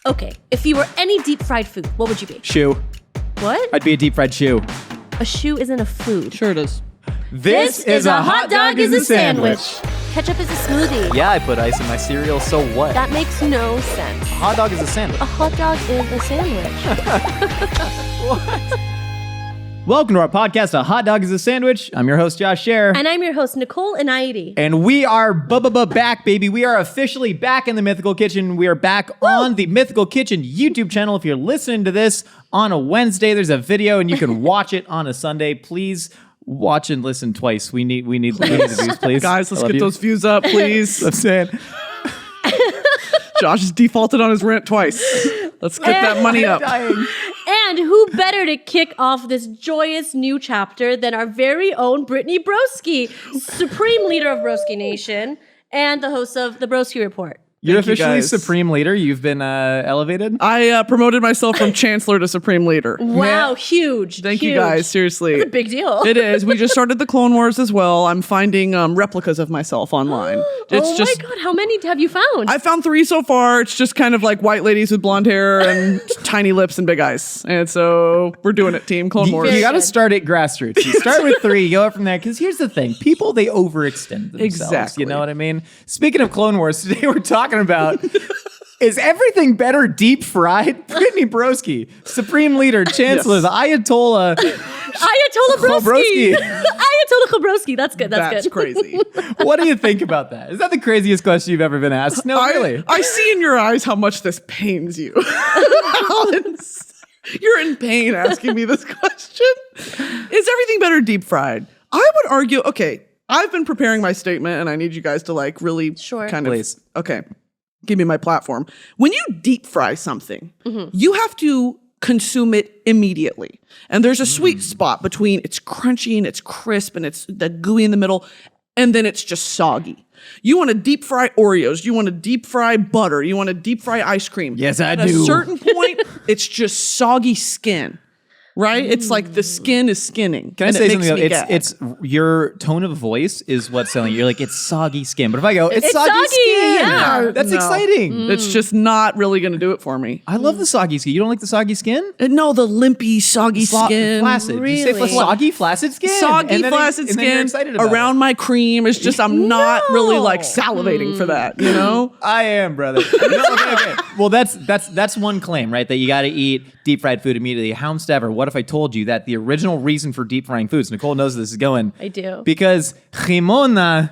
Okay, if you were any deep fried food, what would you be? Shoe. What? I'd be a deep fried shoe. A shoe isn't a food. Sure it is. This is a hot dog is a sandwich. Ketchup is a smoothie. Yeah, I put ice in my cereal, so what? That makes no sense. A hot dog is a sandwich. A hot dog is a sandwich. Welcome to our podcast, A Hot Dog is a Sandwich. I'm your host, Josh Scher. And I'm your host, Nicole Inaidi. And we are back, baby. We are officially back in the Mythical Kitchen. We are back on the Mythical Kitchen YouTube channel. If you're listening to this on a Wednesday, there's a video and you can watch it on a Sunday. Please watch and listen twice. We need the views, please. Guys, let's get those views up, please. I'm saying. Josh has defaulted on his rent twice. Let's get that money up. And who better to kick off this joyous new chapter than our very own Brittany Broski, supreme leader of Broski Nation and the host of the Broski Report. You're Thank you, officially guys. supreme leader. You've been elevated. I promoted myself from chancellor to supreme leader. Wow, huge. Thank you huge. guys, seriously. It's a big deal. It is. We just started the Clone Wars as well. I'm finding replicas of myself online. My God, how many have you found? I found 3 so far. It's just kind of like white ladies with blonde hair and tiny lips and big eyes. And so we're doing it, team Clone Wars. You got to good. start at grassroots. You start with 3, you go up from there. Because here's the thing. People, they overextend themselves. Exactly. You know what I mean? Speaking of Clone Wars, today we're talking about... Is everything better deep fried? Brittany Broski, Supreme Leader, Chancellor, the Ayatollah. Ayatollah Broski. Broski. Ayatollah Broski. That's good. That's good. crazy. What do you think about that? Is that the craziest question you've ever been asked? No, really. I see in your eyes how much this pains you. You're in pain asking me this question. Is everything better deep fried? I would argue, okay, I've been preparing my statement and I need you guys to like really kind Please. of, okay, give me my platform. When you deep fry something, you have to consume it immediately. And there's a sweet spot between it's crunchy and it's crisp and it's that gooey in the middle, and then it's just soggy. You want to deep fry Oreos. You want to deep fry butter. You want to deep fry ice cream. Yes, I At do. a certain point, it's just soggy skin. Right? It's like the skin is skinning. Can I say something? It's your tone of voice is what's selling you. You're like, it's soggy skin. But if I go, it's soggy skin. yeah. That's No. exciting. It's just not really going to do it for me. I love the soggy skin. You don't like the soggy skin? No, the limpy, soggy skin. Flaccid. Did you say Really? soggy, flaccid skin? Soggy, And then flaccid and then you're skin excited about around it. my cream. It's just, I'm not really like No. salivating for that, you know? I am, brother. No, okay. Well, that's one claim, right? That you got to eat deep fried food immediately. Houndstever, what if I told you that the original reason for deep frying foods, Nicole knows this is going. I do. Because chimona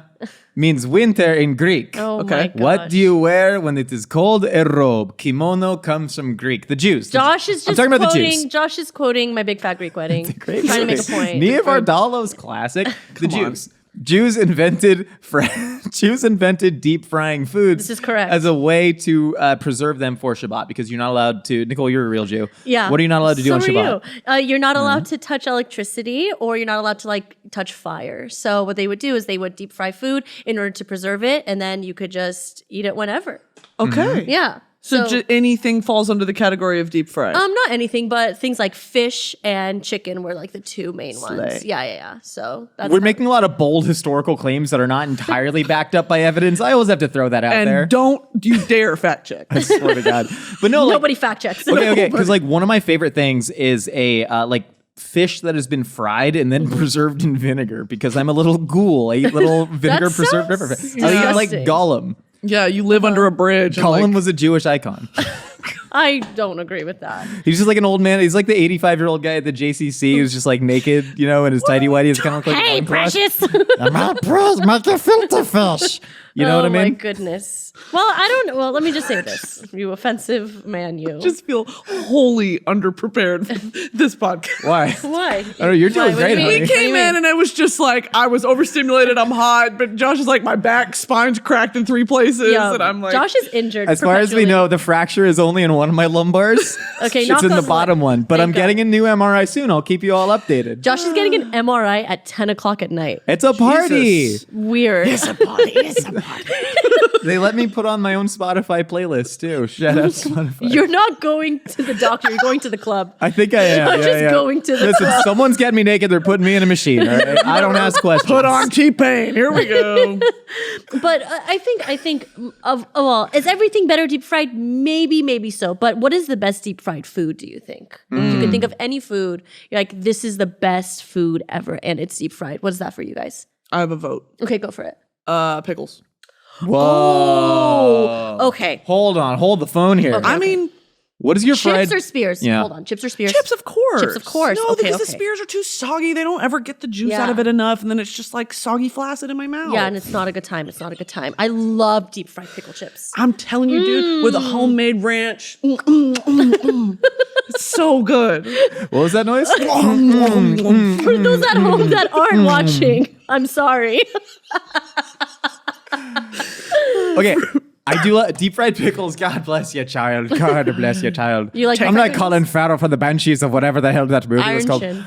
means winter in Greek. Oh Okay. my gosh. What do you wear when it is cold? A robe. Kimono comes from Greek. The Jews. Josh is just I'm talking about the quoting. Jews. Josh is quoting My Big Fat Greek Wedding. Great trying to make a movie. point. Nia Vardalov's classic. The Come on. Jews. Jews invented deep frying foods. This is correct. As a way to preserve them for Shabbat, because you're not allowed to. Nicole, you're a real Jew. Yeah. What are you not allowed to do So on are Shabbat? you. You're not allowed to touch electricity, or you're not allowed to like touch fire. So what they would do is they would deep fry food in order to preserve it, and then you could just eat it whenever. Okay. Yeah. So anything falls under the category of deep fry. Not anything, but things like fish and chicken were like the 2 main ones. Slay. Yeah. So that's We're how- making a lot of bold historical claims that are not entirely backed up by evidence. I always have to throw that out and there. don't you dare fact check. I swear to God. But no, like, nobody fact checks. okay. Because like one of my favorite things is a like fish that has been fried and then preserved in vinegar. Because I'm a little ghoul. I eat little vinegar preserved sounds river fish. I eat like disgusting. Gollum. Yeah, you live under a bridge. and, Gollum like, was a Jewish icon. I don't agree with that. He's just like an old man. He's like the 85-year-old guy at the JCC who's just like naked, you know, and his tidy whitey is kind of like Hey, a loincloth. precious. I'm not precious, make a filter fish. You know what I Oh my mean? goodness. Well, I don't know. Well, let me just say this. You offensive man, you. just feel wholly underprepared for this podcast. Why? Why? Oh, you're doing Why? What do great, you mean? honey. He came in and it was just like, I was overstimulated, I'm hot, but Josh is like, my back spine's cracked in 3 places. Yeah, And I'm like, Josh is injured. As far as we perpetually. know, the fracture is only in one of my lumbars. Okay, It's knock in the on bottom wood. one. But Thank I'm getting God. a new MRI soon. I'll keep you all updated. Josh is getting an MRI at 10 o'clock at night. It's a party. Jesus. Weird. it's a party. It's a They let me put on my own Spotify playlist too. Shout out Spotify. You're not going to the doctor. You're going to the club. I think I am. Not just going to the Listen, club. someone's getting me naked. They're putting me in a machine. All right? I don't ask questions. Put on T-Pain. Here we go. But I think well, is everything better deep fried? Maybe so. But what is the best deep fried food, do you think? If you could think of any food, you're like, this is the best food ever, and it's deep fried. What is that for you guys? I have a vote. Okay, go for it. Pickles. Whoa. Oh, okay. Hold on. Hold the phone here. Okay. I mean, What is your Chips fried? or spears? Yeah. Hold on. Chips or spears? chips, of course. Chips, of course. No, Okay, because the okay. spears are too soggy. They don't ever get the juice Yeah. out of it enough, and then it's just like soggy flaccid in my mouth. Yeah, and it's not a good time. It's not a good time. I love deep fried pickle chips. I'm telling you, dude, with a homemade ranch. It's so good. What was that noise? For those at home that aren't watching, I'm sorry. Okay. I do like deep fried pickles. God bless your child. God bless your child. You like I'm deep not fried Colin Farrell from the Banshees of whatever the hell that movie was Iron called. Shin.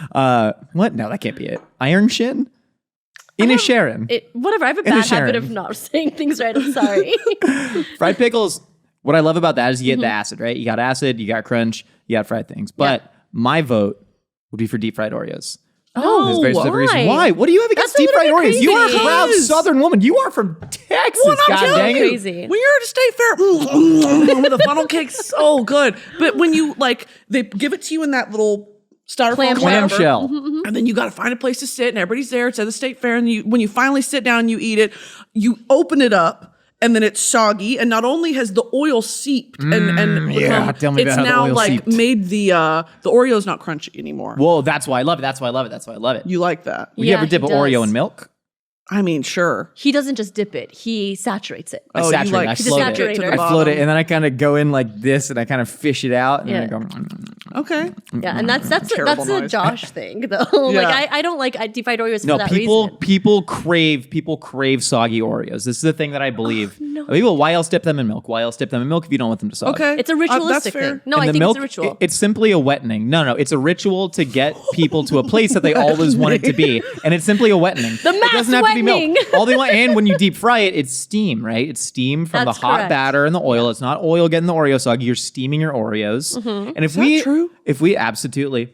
What? No, that can't be it. Iron Shin? Sharon. Whatever. I have a In a bad Sharon. habit of not saying things right. I'm sorry. Fried pickles, what I love about that is you get the acid, right? You got acid, you got crunch, you got fried things. But my vote would be for deep fried Oreos. Oh, There's very specific why? reason. Why? What do you have against That's a deep fried little bit Oreos? You are a crazy. proud Yes. Southern woman. You are from Texas. Well, I'm God telling dang you. it. Crazy. When you're at a state fair, with a funnel cake, so good. But when you they give it to you in that little styrofoam Clamshell. and then you got to find a place to sit, and everybody's there. It's at the state fair, and when you finally sit down and you eat it, you open it up. And then it's soggy, and not only has the oil seeped, and yeah, tell me it's about how the now oil like seeped. made the Oreo's not crunchy anymore. Whoa, that's why I love it. That's why I love it. That's why I love it. You like that? Would Yeah, you ever dip he an Oreo does. in milk? I mean, sure. He doesn't just dip it. He saturates it. I Oh, you saturate like it. I to float saturate it. to the I float bottom. it, and then I kind of go in like this, and I kind of fish it out, and Yeah. then I go. Okay. Yeah, and that's Terrible a noise. Josh thing though. Yeah. Like I don't like deep fried Oreos No, for that people reason. people crave soggy Oreos. This is the thing that I believe. no. People, why else dip them in milk? Why else dip them in milk if you don't want them to sog? Okay. It's a That's ritualistic fair. thing. No, And I the think milk, it's a ritual. It's simply a wettening. No, it's a ritual to get people to a place that they always want it to be, and it's simply a wettening. The it mass doesn't have to be wettening. milk. All they want, and when you deep fry it, it's steam, right? It's steam from That's the hot correct. batter and the oil. It's not oil getting the Oreo soggy. You're steaming your Oreos. And if that true? if we absolutely.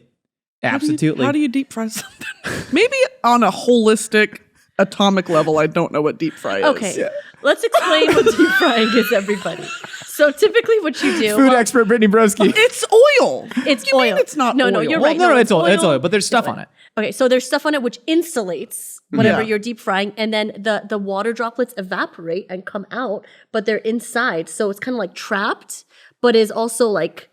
How do you deep fry something? Maybe on a holistic atomic level, I don't know what deep fry is. Okay, let's explain what deep frying is, everybody. So typically, what you do, Food expert Brittany Broski. It's oil. it's You oil. mean it's not no, oil? No, you're Well, right. no, it's oil, but there's stuff on it. Okay, so there's stuff on it which insulates whatever Yeah. you're deep frying, and then the water droplets evaporate and come out, but they're inside, so it's kind of like trapped, but is also like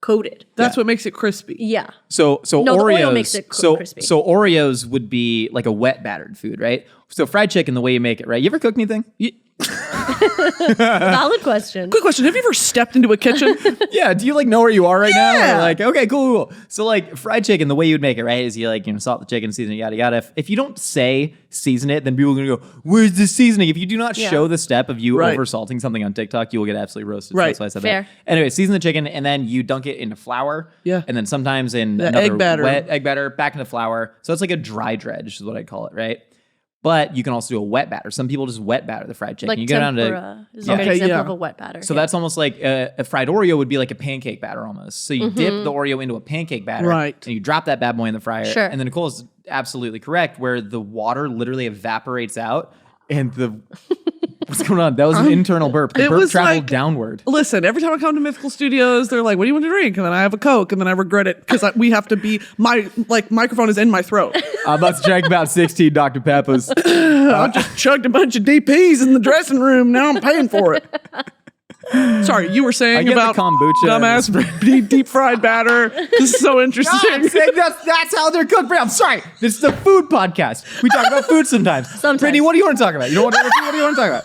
coated. That's what makes it crispy. Yeah. So No, the Oreos. oil makes it so crispy. so Oreos would be like a wet battered food, right? So fried chicken, the way you make it, right? You ever cook anything? Valid question. Quick question: have you ever stepped into a kitchen? Yeah. Do you like know where you are right now? Yeah. Or like, okay, cool. So like fried chicken, the way you would make it, right, is you like salt the chicken, season it, yada yada. If you don't say season it, then people are gonna go, "Where's the seasoning?" If you do not Yeah. show the step of you Right. over salting something on TikTok, you will get absolutely roasted. Right. That's why I said Fair. that. Anyway, season the chicken, and then you dunk it into flour. Yeah. And then sometimes in The another egg batter. wet egg batter back into flour. So it's like a dry dredge, is what I call it, right? But you can also do a wet batter. Some people just wet batter the fried chicken. Like you go down to tempura is a Yeah. good Okay, example yeah. of a wet batter. so that's almost like a fried Oreo would be like a pancake batter almost. So you dip the Oreo into a pancake batter, Right. And you drop that bad boy in the fryer. Sure. And then Nicole is absolutely correct, where the water literally evaporates out, and the what's going on? That was an internal burp. The it burp was traveled like- downward. Listen, every time I come to Mythical Studios, they're like, "What do you want to drink?" And then I have a Coke, and then I regret it because we have to be my microphone is in my throat. I'm about to drink about 16 Dr. Peppers. I just chugged a bunch of DPs in the dressing room. Now I'm paying for it. Sorry, you were I saying get the about kombucha. dumbass deep fried batter. This is so interesting. I'm saying that's how they're cooked. I'm sorry. This is a food podcast. We talk about food sometimes. Sometimes. Brittany, what do you want to talk about? You don't want to what do you want to talk about?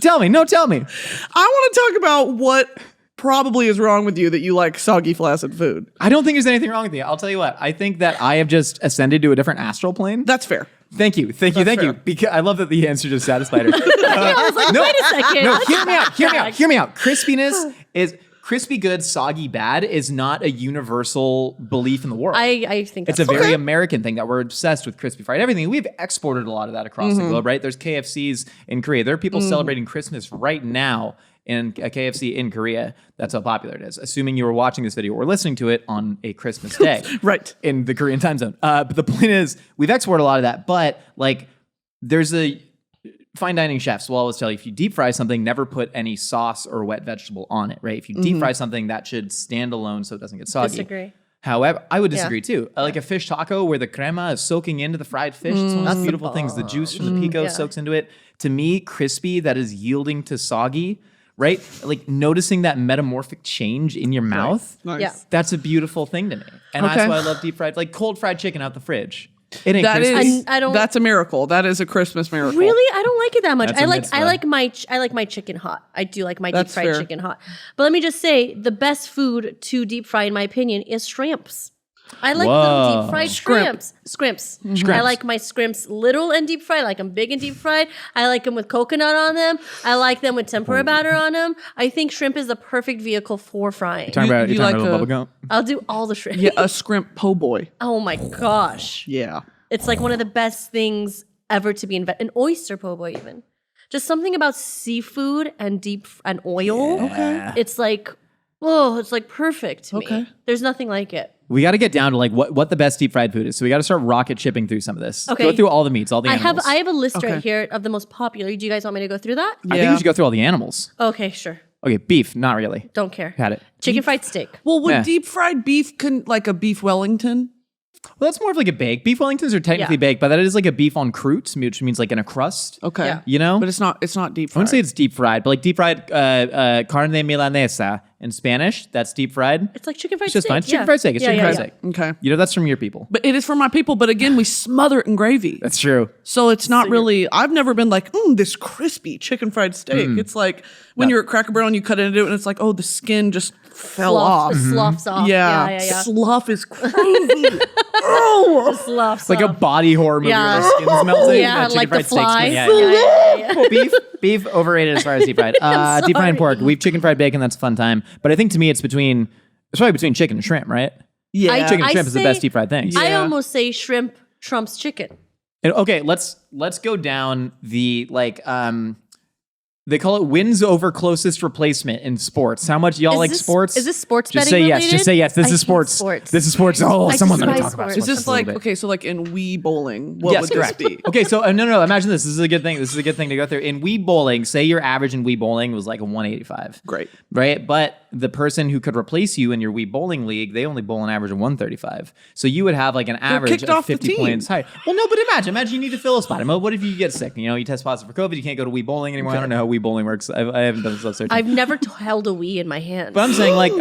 Tell me. No, tell me. I want to talk about what probably is wrong with you that you like soggy, flaccid food. I don't think there's anything wrong with you. I'll tell you what. I think that I have just ascended to a different astral plane. That's fair. Thank you. Thank fair. you. Because I love that the answer just satisfied her. I was like, no, wait a second. no, let's hear me out. backtrack. Hear me out. Crispiness crispy good, soggy bad is not a universal belief in the world. I think it's that's a very American thing that we're obsessed with crispy fried everything. We've exported a lot of that across the globe, right? There's KFCs in Korea. There are people celebrating Christmas right now in a KFC in Korea. That's how popular it is. Assuming you were watching this video or listening to it on a Christmas day. Right. In the Korean time zone. But the point is, we've exported a lot of that. But like, there's a fine dining chefs will always tell you, if you deep fry something, never put any sauce or wet vegetable on it, right? If you deep fry something, that should stand alone so it doesn't get soggy. Disagree. However, I would disagree too. Like a fish taco where the crema is soaking into the fried fish. It's one of those beautiful things. The juice from the pico soaks into it. To me, crispy that is yielding to soggy, right? Like noticing that metamorphic change in your mouth. Nice. Yeah. That's a beautiful thing to me. And that's why I love deep fried, like cold fried chicken out the fridge. It ain't That crispy. is, I don't- that's a miracle. That is a Christmas miracle. Really, I don't like it that much. That's a mitzvah. I like my chicken hot. I do like my That's deep fried fair. chicken hot. But let me just say, the best food to deep fry, in my opinion, is shrimps. I like little deep fried shrimps. Scrimps. I like my scrimps little and deep fried. I like them big and deep fried. I like them with coconut on them. I like them with tempura batter on them. I think shrimp is the perfect vehicle for frying. You're talking like about a- bubble gum? I'll do all the shrimp. Yeah, a scrimp po' boy. Oh my gosh. Yeah. It's like one of the best things ever to be invented. An oyster po' boy, even. Just something about seafood and and oil. Okay. It's like, oh, it's like perfect to Okay. me. There's nothing like it. We got to get down to like what the best deep fried food is. So we got to start rocket shipping through some of this. Okay. Go through all the meats, all the animals. I have a list Okay. right here of the most popular. Do you guys want me to go through that? I think you should go through all the animals. Okay, sure. Okay, beef, not really. Don't care. Had it. Chicken fried steak. Well, would Yeah. deep fried beef like a beef Wellington? Well, that's more of like a bake. Beef Wellingtons are technically Yeah. baked, but that is like a beef en croûte, which means like in a crust. Okay. Yeah. You know? But it's not deep I fried. wouldn't say it's deep fried, but like deep fried carne milanesa in Spanish, that's deep fried. It's like chicken fried It's just steak. fine. It's chicken fried steak. It's chicken fried steak. Okay. You know, that's from your people. But it is for my people. But again, we smother it in gravy. That's true. So it's not really, I've never been like, this crispy chicken fried steak. It's like when you're at Cracker Barrel and you cut into it and it's like, oh, the skin just fell off. Sloughs off. Yeah. Yeah. Slough is crazy. Oh. Sloughs It's like a off. body horror movie Yeah. where the skin's melting. Yeah, and like chicken the fried steak's fly. been- Yeah. Beef overrated as far as deep fried. Deep fried pork. We've chicken fried bacon. That's a fun time. But I think to me, it's probably between chicken and shrimp, right? Yeah. Chicken and I shrimp is the say- best deep fried thing. I Yeah. almost say shrimp trumps chicken. And, okay, let's go down the like they call it wins over closest replacement in sports. How much y'all like sports? Is this sports Just betting say yes. related? Just say yes. This I is hate sports. sports. This is sports. Oh, I someone's going to despise talk about sports. Is sports. this a little like, bit. okay, so like in Wii Bowling, what Yes, would this correct. be? Okay, so no. Imagine this. This is a good thing. This is a good thing to go through. In Wii Bowling, say your average in Wii Bowling was like a 185. Great. Right? But the person who could replace you in your Wii Bowling league, they only bowl an average of 135. So you would have like an average kicked of off the 50 team. points higher. Well, no, but imagine you need to fill a spot. What if you get sick? You know, you test positive for COVID, you can't go to Wii Bowling anymore. I don't know how Wii Bowling works. I haven't done this search. I've never held a Wii in my hand. But I'm saying like,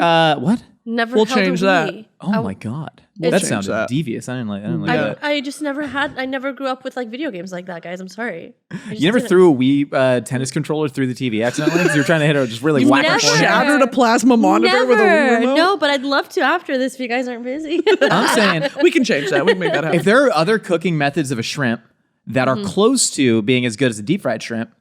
what? Never We'll held change a that. Wii. Oh my God. We'll That change sounded that. devious. I didn't like that. I just never grew up with like video games like that, guys. I'm sorry. I just You never didn't. threw a Wii tennis controller through the TV accidentally? 'Cause you were trying to hit it, just really You whack never. it forehead? Shattered a plasma monitor with a Wii Never. remote? No, but I'd love to after this if you guys aren't busy. I'm saying We can change that. We can make that happen. if there are other cooking methods of a shrimp that Mm-hmm. are close to being as good as a deep fried shrimp,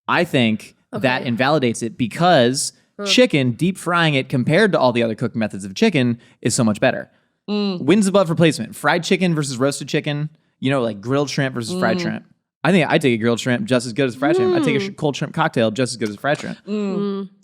I think that invalidates it because chicken, deep frying it compared to all the other cooking methods of chicken is so much better. Wins above replacement. Fried chicken versus roasted chicken, like grilled shrimp versus fried shrimp. I think I take a grilled shrimp just as good as fried shrimp. I take a cold shrimp cocktail just as good as fried shrimp.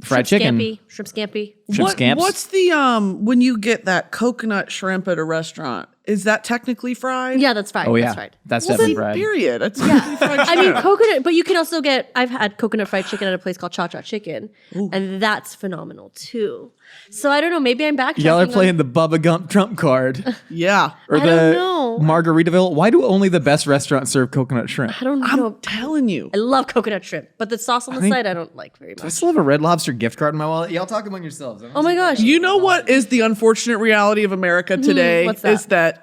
Fried chicken. Shrimp scampi. Shrimp scamps. What's the when you get that coconut shrimp at a restaurant? Is that technically fried? Yeah, that's fried. Oh, yeah. That's fried. That's Well, definitely then, fried. period. It's technically fried I mean, shrimp. coconut, but you can also I've had coconut fried chicken at a place called Cha Cha Chicken, and that's phenomenal too. So I don't know, maybe I'm backtracking. Y'all are on- playing the Bubba Gump Trump card. Yeah. Or I don't know. Margaritaville. Why do only the best restaurants serve coconut shrimp? I don't I'm know. telling you. I love coconut shrimp, but the sauce on the side I don't like very I much. still have a Red Lobster gift card in my wallet. Y'all talk among yourselves. Oh my gosh. You know what is the unfortunate reality of America today? what's that? Is that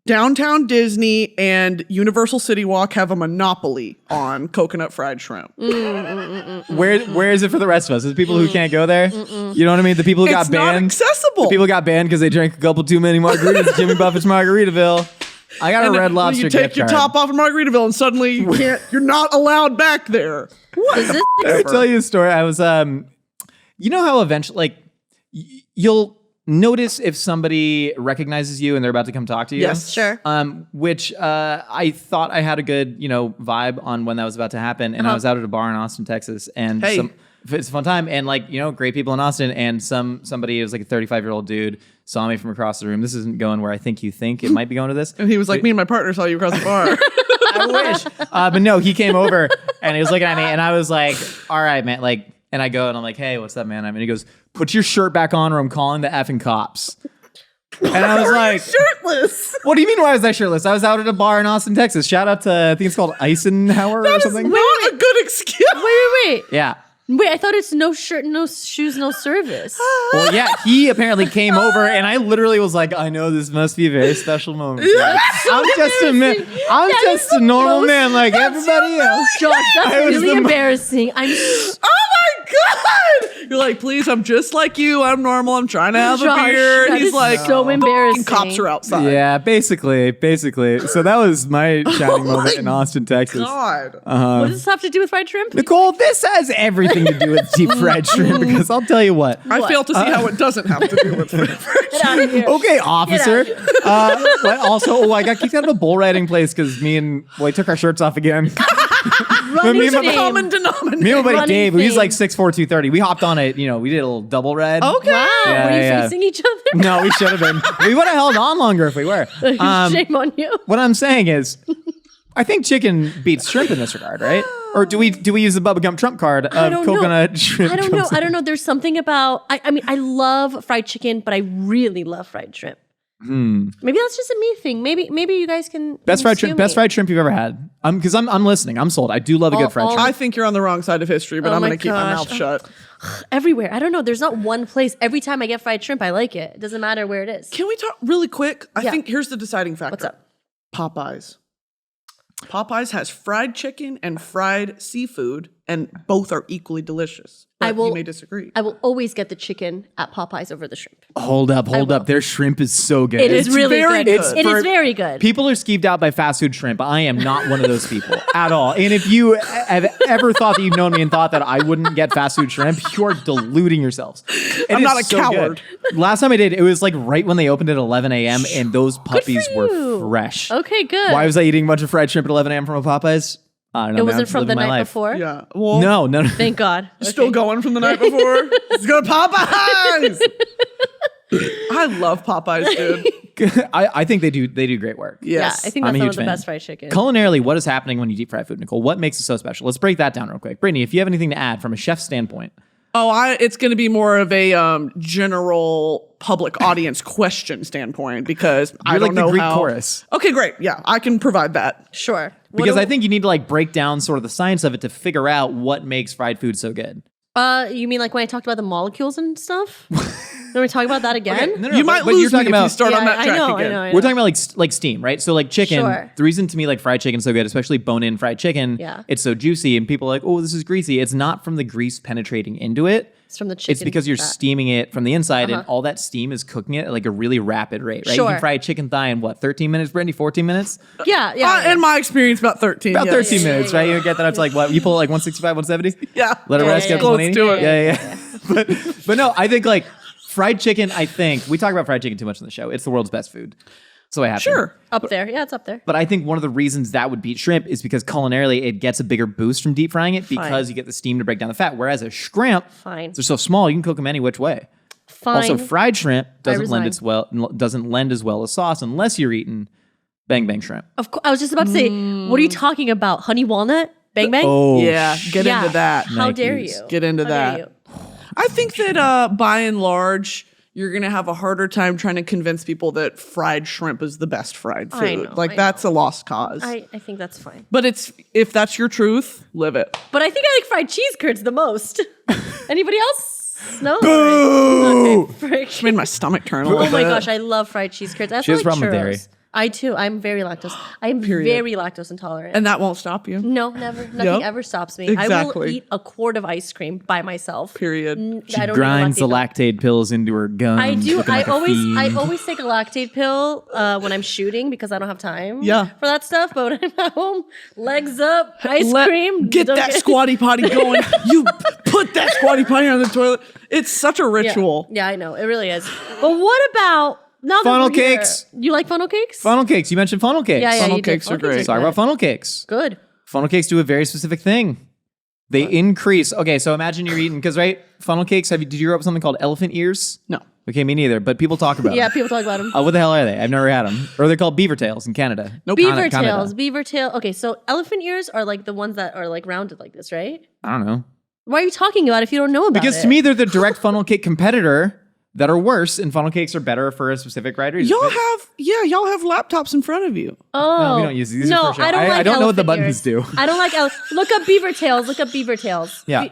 Downtown Disney and Universal City Walk have a monopoly on coconut fried shrimp. Where is it for the rest of us? Is it people who can't go there? You know what I mean? The people who got It's not banned. accessible. The people got banned because they drank a couple too many margaritas. at Jimmy Buffett's Margaritaville. I got a Red Lobster You take gift your card. top off of Margaritaville and suddenly you can't. You're not allowed back there. What? Is this Let me tell you a story. I was, you know how eventually, like, you'll notice if somebody recognizes you and they're about to come talk to you. Yes. Sure. Which I thought I had a good, vibe on when that was about to happen. And I was out at a bar in Austin, Texas, and it's a fun time. And great people in Austin. And somebody, it was like a 35-year-old dude, saw me from across the room. This isn't going where I think you think it might be going to this. And he was like, me and my partner saw you across the bar. I wish. But no, he came over and he was looking at me and I was like, all right, man. And I go and I'm like, hey, what's up, man? And he goes, put your shirt back on or I'm calling the effing cops. And I was like, shirtless. What do you mean? Why was I shirtless? I was out at a bar in Austin, Texas. Shout out to, I think it's called Eisenhower or something. Not a good excuse. Wait. Yeah. Wait, I thought it's no shirt, no shoes, no service. Well, yeah, he apparently came over, and I literally was like, I know this must be a very special moment. I'm just a normal man like everybody else. Josh, that's really embarrassing. Oh my God! You're like, please, I'm just like you. I'm normal. I'm trying to have a beer. He's like, so embarrassing. Cops are outside. Yeah, basically. So that was my shining moment in Austin, Texas. God. What does this have to do with fried shrimp? Nicole, this has everything to do with deep fried shrimp because I'll tell you what. I fail to see how it doesn't have to do with fried shrimp. Get out of here. Okay, officer. But also, I got kicked out of a bull riding place because we took our shirts off again. Running It's a shame. common denominator. Me and my buddy Running Dave, he's thing. like 6'4", 230. We hopped on it. We did a little double ride. Okay. Wow, Yeah, were you yeah. facing each other? No, we should have been. We would have held on longer if we were. Shame on you. What I'm saying is, I think chicken beats shrimp in this regard, right? Or do we use the bubblegum trump card I of don't coconut know. shrimp? I don't know. There's something about. I mean, I love fried chicken, but I really love fried shrimp. Maybe that's just a me thing. Maybe you guys can. Best fried sue shrimp. me. Best fried shrimp you've ever had. Because I'm listening. I'm sold. I do love a good fried shrimp. I think you're on the wrong side of history, but Oh I'm my going to keep my gosh. mouth shut. Everywhere. I don't know. There's not one place. Every time I get fried shrimp, I like it. It doesn't matter where it is. Can we talk really quick? I Yeah. think here's the deciding factor. What's up? Popeyes. Popeyes has fried chicken and fried seafood, and both are equally delicious. But you may disagree. I will always get the chicken at Popeyes over the shrimp. Hold up. Their shrimp is so good. It is really very good. good. It is very good. People are skeeved out by fast food shrimp. I am not one of those people at all. And if you have ever thought that you've known me and thought that I wouldn't get fast food shrimp, you are deluding yourselves. I'm not a coward. Good. Last time I did, it was like right when they opened at 11 a.m. and those puppies were you. fresh. Okay, good. Why was I eating a bunch of fried shrimp at 11 a.m. from a Popeyes? I don't know. It man. I'm wasn't just from the living my night life. before? Yeah. Well, No. Thank God. still going from the night before. Let's go to Popeyes. I love Popeyes, dude. I think they do great work. Yes. Yeah, I think I'm that's a one huge of the fan. best fried chicken. Culinarily, what is happening when you deep fry food, Nicole? What makes it so special? Let's break that down real quick. Brittany, if you have anything to add from a chef's standpoint. It's going to be more of a general public audience question standpoint because I You're don't like know the Greek how. chorus. Okay, great. Yeah, I can provide that. Sure. Because I think you need to break down sort of the science of it to figure out what makes fried food so good. You mean like when I talked about the molecules and stuff? Can we talk about that again? No, You might but lose you're talking me if you about start on that track I know. again. we're talking about like steam, right? So like chicken, Sure. the reason to me like fried chicken is so good, especially bone-in fried chicken, Yeah. it's so juicy and people are like, oh, this is greasy. It's not from the grease penetrating into it. It's from the chicken. It's because you're fat. steaming it from the inside and all that steam is cooking it at like a really rapid rate, right? You Sure. can fry a chicken thigh in 13 minutes, Brittany? 14 minutes? Yeah. In my experience, about 13. About yes. 13 minutes, right? You get that up to like what? You pull it like 165, 170? Yeah. Let it Yeah, rest, yeah, get to yeah. 180? Close to it. Yeah. But no, I think like fried chicken, we talk about fried chicken too much on the show. It's the world's best food. So I have to. Sure. Up there. Yeah, it's up there. But I think one of the reasons that would beat shrimp is because culinarily it gets a bigger boost from deep frying it because you get the steam to break down the fat. Whereas a shrimp, Fine. they're so small, you can cook them any which way. Fine. Also, fried shrimp doesn't resign. lend as well as sauce unless you're eating bang bang shrimp. Of course, I was just about to say, what are you talking about? Honey walnut? Bang bang? Oh, Yeah, get Yeah. into that. How dare Nikes. you? Get into How dare that. you? I think that by and large, you're going to have a harder time trying to convince people that fried shrimp is the best fried food. I know, That's a lost cause. I think that's fine. But if that's your truth, live it. But I think I like fried cheese curds the most. Anybody else? No? Boo! Okay, frick. Made my stomach turn a little Oh my bit. gosh, I love fried cheese curds. I also She has a like problem with dairy. churros. I too. I'm very lactose. I'm very lactose intolerant. And that won't stop you. No, never. Nothing ever stops me. I will eat a quart of ice cream by myself. Period. She grinds the lactate pills into her gums. I do. I always take a lactate pill when I'm shooting because I don't have time for that stuff. But when I'm at home, legs up, ice cream. Get that squatty potty going. You put that squatty potty on the toilet. It's such a ritual. Yeah, I know. It really is. But what about funnel cakes? You like funnel cakes? Funnel cakes. You mentioned funnel cakes. Yeah, funnel cakes are great. Let's talk about funnel cakes. Good. Funnel cakes do a very specific thing. They increase. Okay, so imagine you're eating, because funnel cakes, did you grow up with something called elephant ears? No. Okay, me neither, but people talk about them. Yeah, people talk about them. What the hell are they? I've never had them. Or they're called beaver tails in Canada. Nope. Beaver tail. Okay, so elephant ears are like the ones that are like rounded like this, right? I don't know. Why are you talking about it if you don't know about it? Because to me, they're the direct funnel cake competitor that are worse, and funnel cakes are better for a specific rider. Y'all have laptops in front of you. Oh. No, we don't use these. No, I don't like I don't know what the elephant buttons do. I don't like look up beaver tails. Look up beaver tails. Yeah.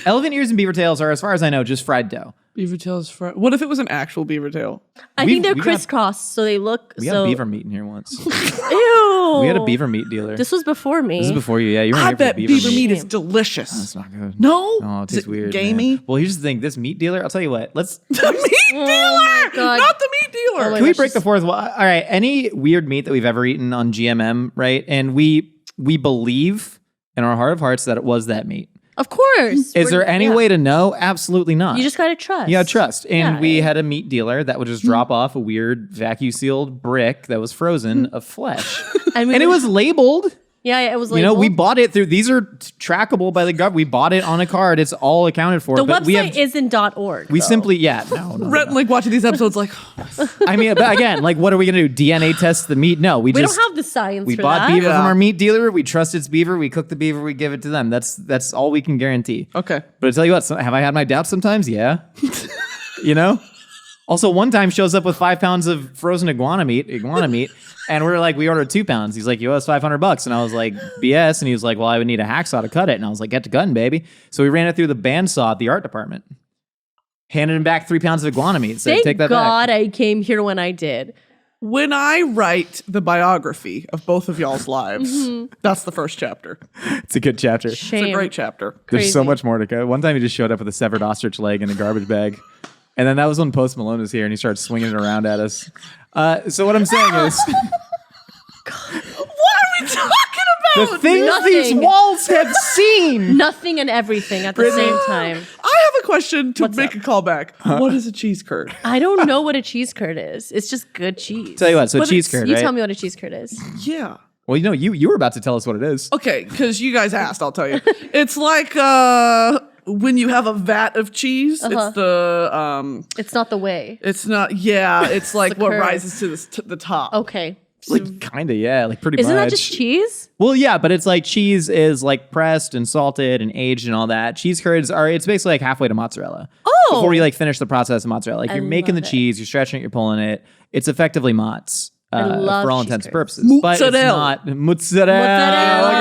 Elephant ears and beaver tails are, as far as I know, just fried dough. Beaver tails fried. What if it was an actual beaver tail? I think they're crisscrossed, so they look. We had beaver meat in here once. Ew. We had a beaver meat dealer. This was before me. This is before you. Yeah, you were I here for bet the beaver meat is delicious. That's not good. No? Oh, it tastes weird. Gamey? Man. Well, here's the thing. This meat dealer, I'll tell you what. The meat dealer! God. Not the meat dealer! Can we break the fourth wall? All right. Any weird meat that we've ever eaten on GMM, right? And we believe in our heart of hearts that it was that meat. Of course. Is there any way to know? Absolutely not. You just gotta trust. You gotta trust. And we had a meat dealer that would just drop off a weird vacuum sealed brick that was frozen of flesh. and it was labeled. Yeah, it was labeled. We bought it through, these are trackable by the government. We bought it on a card. It's all accounted for. The website isn't .org. We simply, no. Rhett, like watching these episodes like, I mean, but again, like what are we going to do? DNA test the meat? No, we don't have the science for that. We bought beaver from our meat dealer. We trust it's beaver. We cook the beaver. We give it to them. That's all we can guarantee. Okay. But I tell you what, have I had my doubts sometimes? Yeah. Also, one time shows up with 5 pounds of frozen iguana meat, and we're like, we ordered 2 pounds. He's like, you owe us $500. And I was like, BS. And he was like, well, I would need a hacksaw to cut it. And I was like, get to cutting, baby. So we ran it through the bandsaw at the art department. Handed him back 3 pounds of iguana meat. Said, take that God back. I came here when I did. When I write the biography of both of y'all's lives, that's the first chapter. It's a good chapter. Shame. It's a great chapter. There's so much more to go. One time he just showed up with a severed ostrich leg in a garbage bag. And then that was when Post Malone was here and he started swinging it around at us. So what I'm saying is... What are we talking about? The things these walls have seen. Nothing and everything at the same time. I have a question to make a callback. What is a cheese curd? I don't know what a cheese curd is. It's just good cheese. Tell you what, so cheese curd, You right? tell me what a cheese curd is. Yeah. Well, you were about to tell us what it is. Okay, because you guys asked, I'll tell you. It's like when you have a vat of cheese, it's the... It's not the way. It's not, it's like what curd. rises to the top. Okay. Like, kind of, yeah, like pretty Isn't much. that just cheese? Well, yeah, but it's like cheese is like pressed and salted and aged and all that. Cheese curds it's basically like halfway to mozzarella. Oh. Before you like finish the process of mozzarella. Like you're making the love it. cheese, you're stretching it, you're pulling it. It's effectively mozz. love for all cheese intents and curds. purposes. But it's Mozzarella. not mozzarella.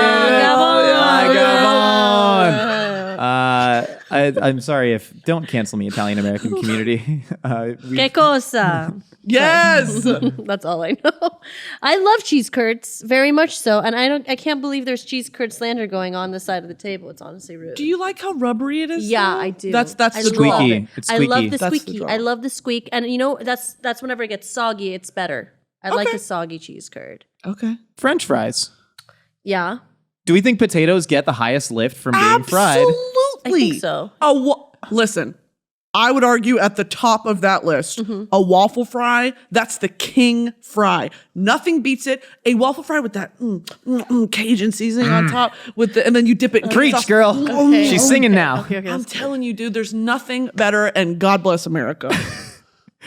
I'm sorry don't cancel me, Italian American community. Que cosa? Yes. That's all I know. I love cheese curds very much so, and I can't believe there's cheese curd slander going on this side of the table. It's honestly rude. Do you like how rubbery it is? Yeah, though? I do. That's I the love draw. Squeaky. it. It's I squeaky. love the That's the squeaky. draw. I love the squeak, and that's whenever it gets soggy, it's better. I like the soggy cheese curd. Okay. French fries. Yeah, Do we think potatoes get the highest lift from being fried? Absolutely. I think so. Listen, I would argue at the top of that list, Mm-hmm. a waffle fry, that's the king fry. Nothing beats it. A waffle fry with that Cajun seasoning on top, and then you dip it in Preach, sauce. girl. Okay. She's singing now. Okay, I'm telling you, dude, there's nothing better, and God bless America.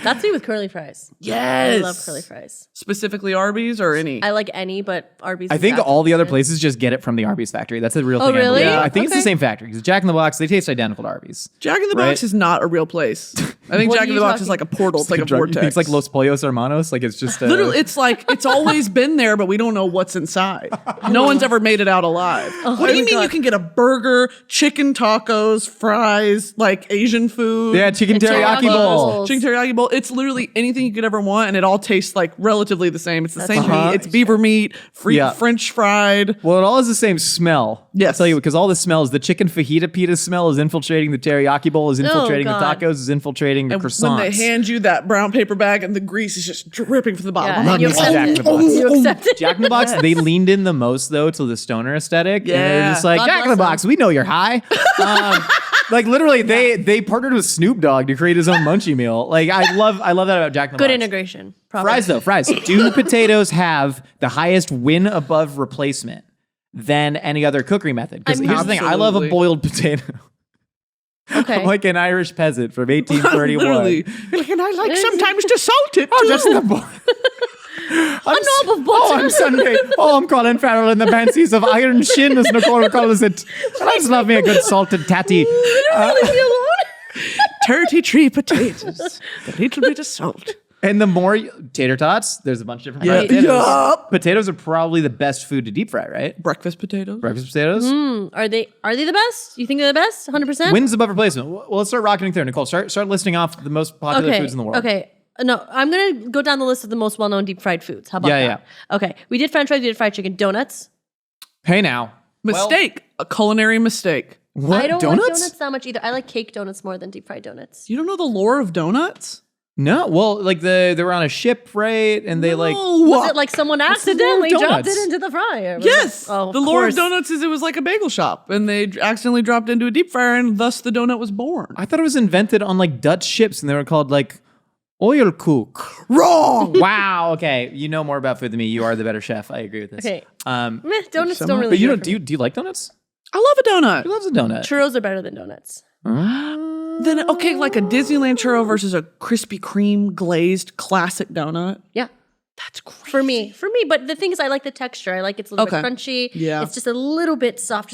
That's me with curly fries. Yes. I love curly fries. Specifically Arby's or any? I like any, but Arby's. I is think all the other absolutely places just get it from the Arby's factory. That's a real Oh, thing. really? I think it's the Okay. same factory because Jack in the Box, they taste identical to Arby's. Jack in the Right? Box is not a real place. I think What Jack are in you the Box is talking- like a portal. It's like a vortex. It's like Los Pollos Hermanos. Like it's just Literally, it's like it's always been there, but we don't know what's inside. No one's ever made it out alive. What do you mean God. you can get a burger, chicken tacos, fries, like Asian food? Yeah, chicken And teriyaki teriyaki bowl. bowls. Chicken teriyaki bowl. It's literally anything you could ever want, and it all tastes like relatively the same. It's the same Uh-huh. meat. It's beaver meat, Yeah. French fried. Well, it all has the same smell. Yes. I'll tell you, because all the smells, the chicken fajita pita smell is infiltrating the teriyaki bowl, is infiltrating the God. tacos, is infiltrating the And croissants. when they hand you that brown paper bag and the grease is just dripping from the bottom. Yeah, and you me accept Jack in it. the Box. You accept it. Jack in the Box, they leaned in the most though to the stoner aesthetic. And they're Yeah. just like, God Jack in the bless Box, we know you're high. Like literally, they partnered with Snoop Dogg to create his own munchie meal. Like I love that about Jack in the Good Box. integration. Proper. Fries though, fries. Do potatoes have the highest win above replacement than any other cookery method? Because here's the thing, I love a Absolutely. boiled potato. Okay. I'm like an Irish peasant from 1831. Literally. And I like sometimes to salt it. Oh, too. just the boil. A knob of butter. Oh, I'm Sunday. Oh, I'm Colin Farrell in the fancies of iron shin, as Nicole calls it. I just love me a good salted tatty. Leave me alone. 33 potatoes. A little bit of salt. And the more tater tots, there's a bunch of different Yeah. potatoes. Yup. Potatoes are probably the best food to deep fry, right? Breakfast potatoes. Breakfast potatoes. Are they the best? You think they're the best? 100%? Wins above replacement. Well, let's start rocketing through. Nicole, start listing off the most popular foods in the world. Okay. No, I'm going to go down the list of the most well-known deep fried foods. How about Yeah, that? Okay. We did French fries, we did fried chicken. Donuts. Hey now. Mistake. A culinary mistake. What? I don't donuts? like donuts that much either. I like cake donuts more than deep fried donuts. You don't know the lore of donuts? No. Well, like they were on a ship, right? And they like Was it like someone accidentally the lore of dropped it donuts? into the fryer? Was Yes. it- Oh, the lore of course. donuts is it was like a bagel shop and they accidentally dropped into a deep fryer and thus the donut was born. I thought it was invented on like Dutch ships and they were called like oil cook. Wrong. Wow. Okay. You know more about food than me. You are the better chef. I agree with this. Okay. Um, Meh, donuts don't really but you do it don't for me. do you like donuts? I love a donut. Who loves a donut? Churros are better than donuts. Then okay, like a Disneyland churro versus a Krispy Kreme glazed classic donut. Yeah. That's crazy. For me. But the thing is, I like the texture. I like it's a little Okay. bit crunchy. Yeah. It's just a little bit soft,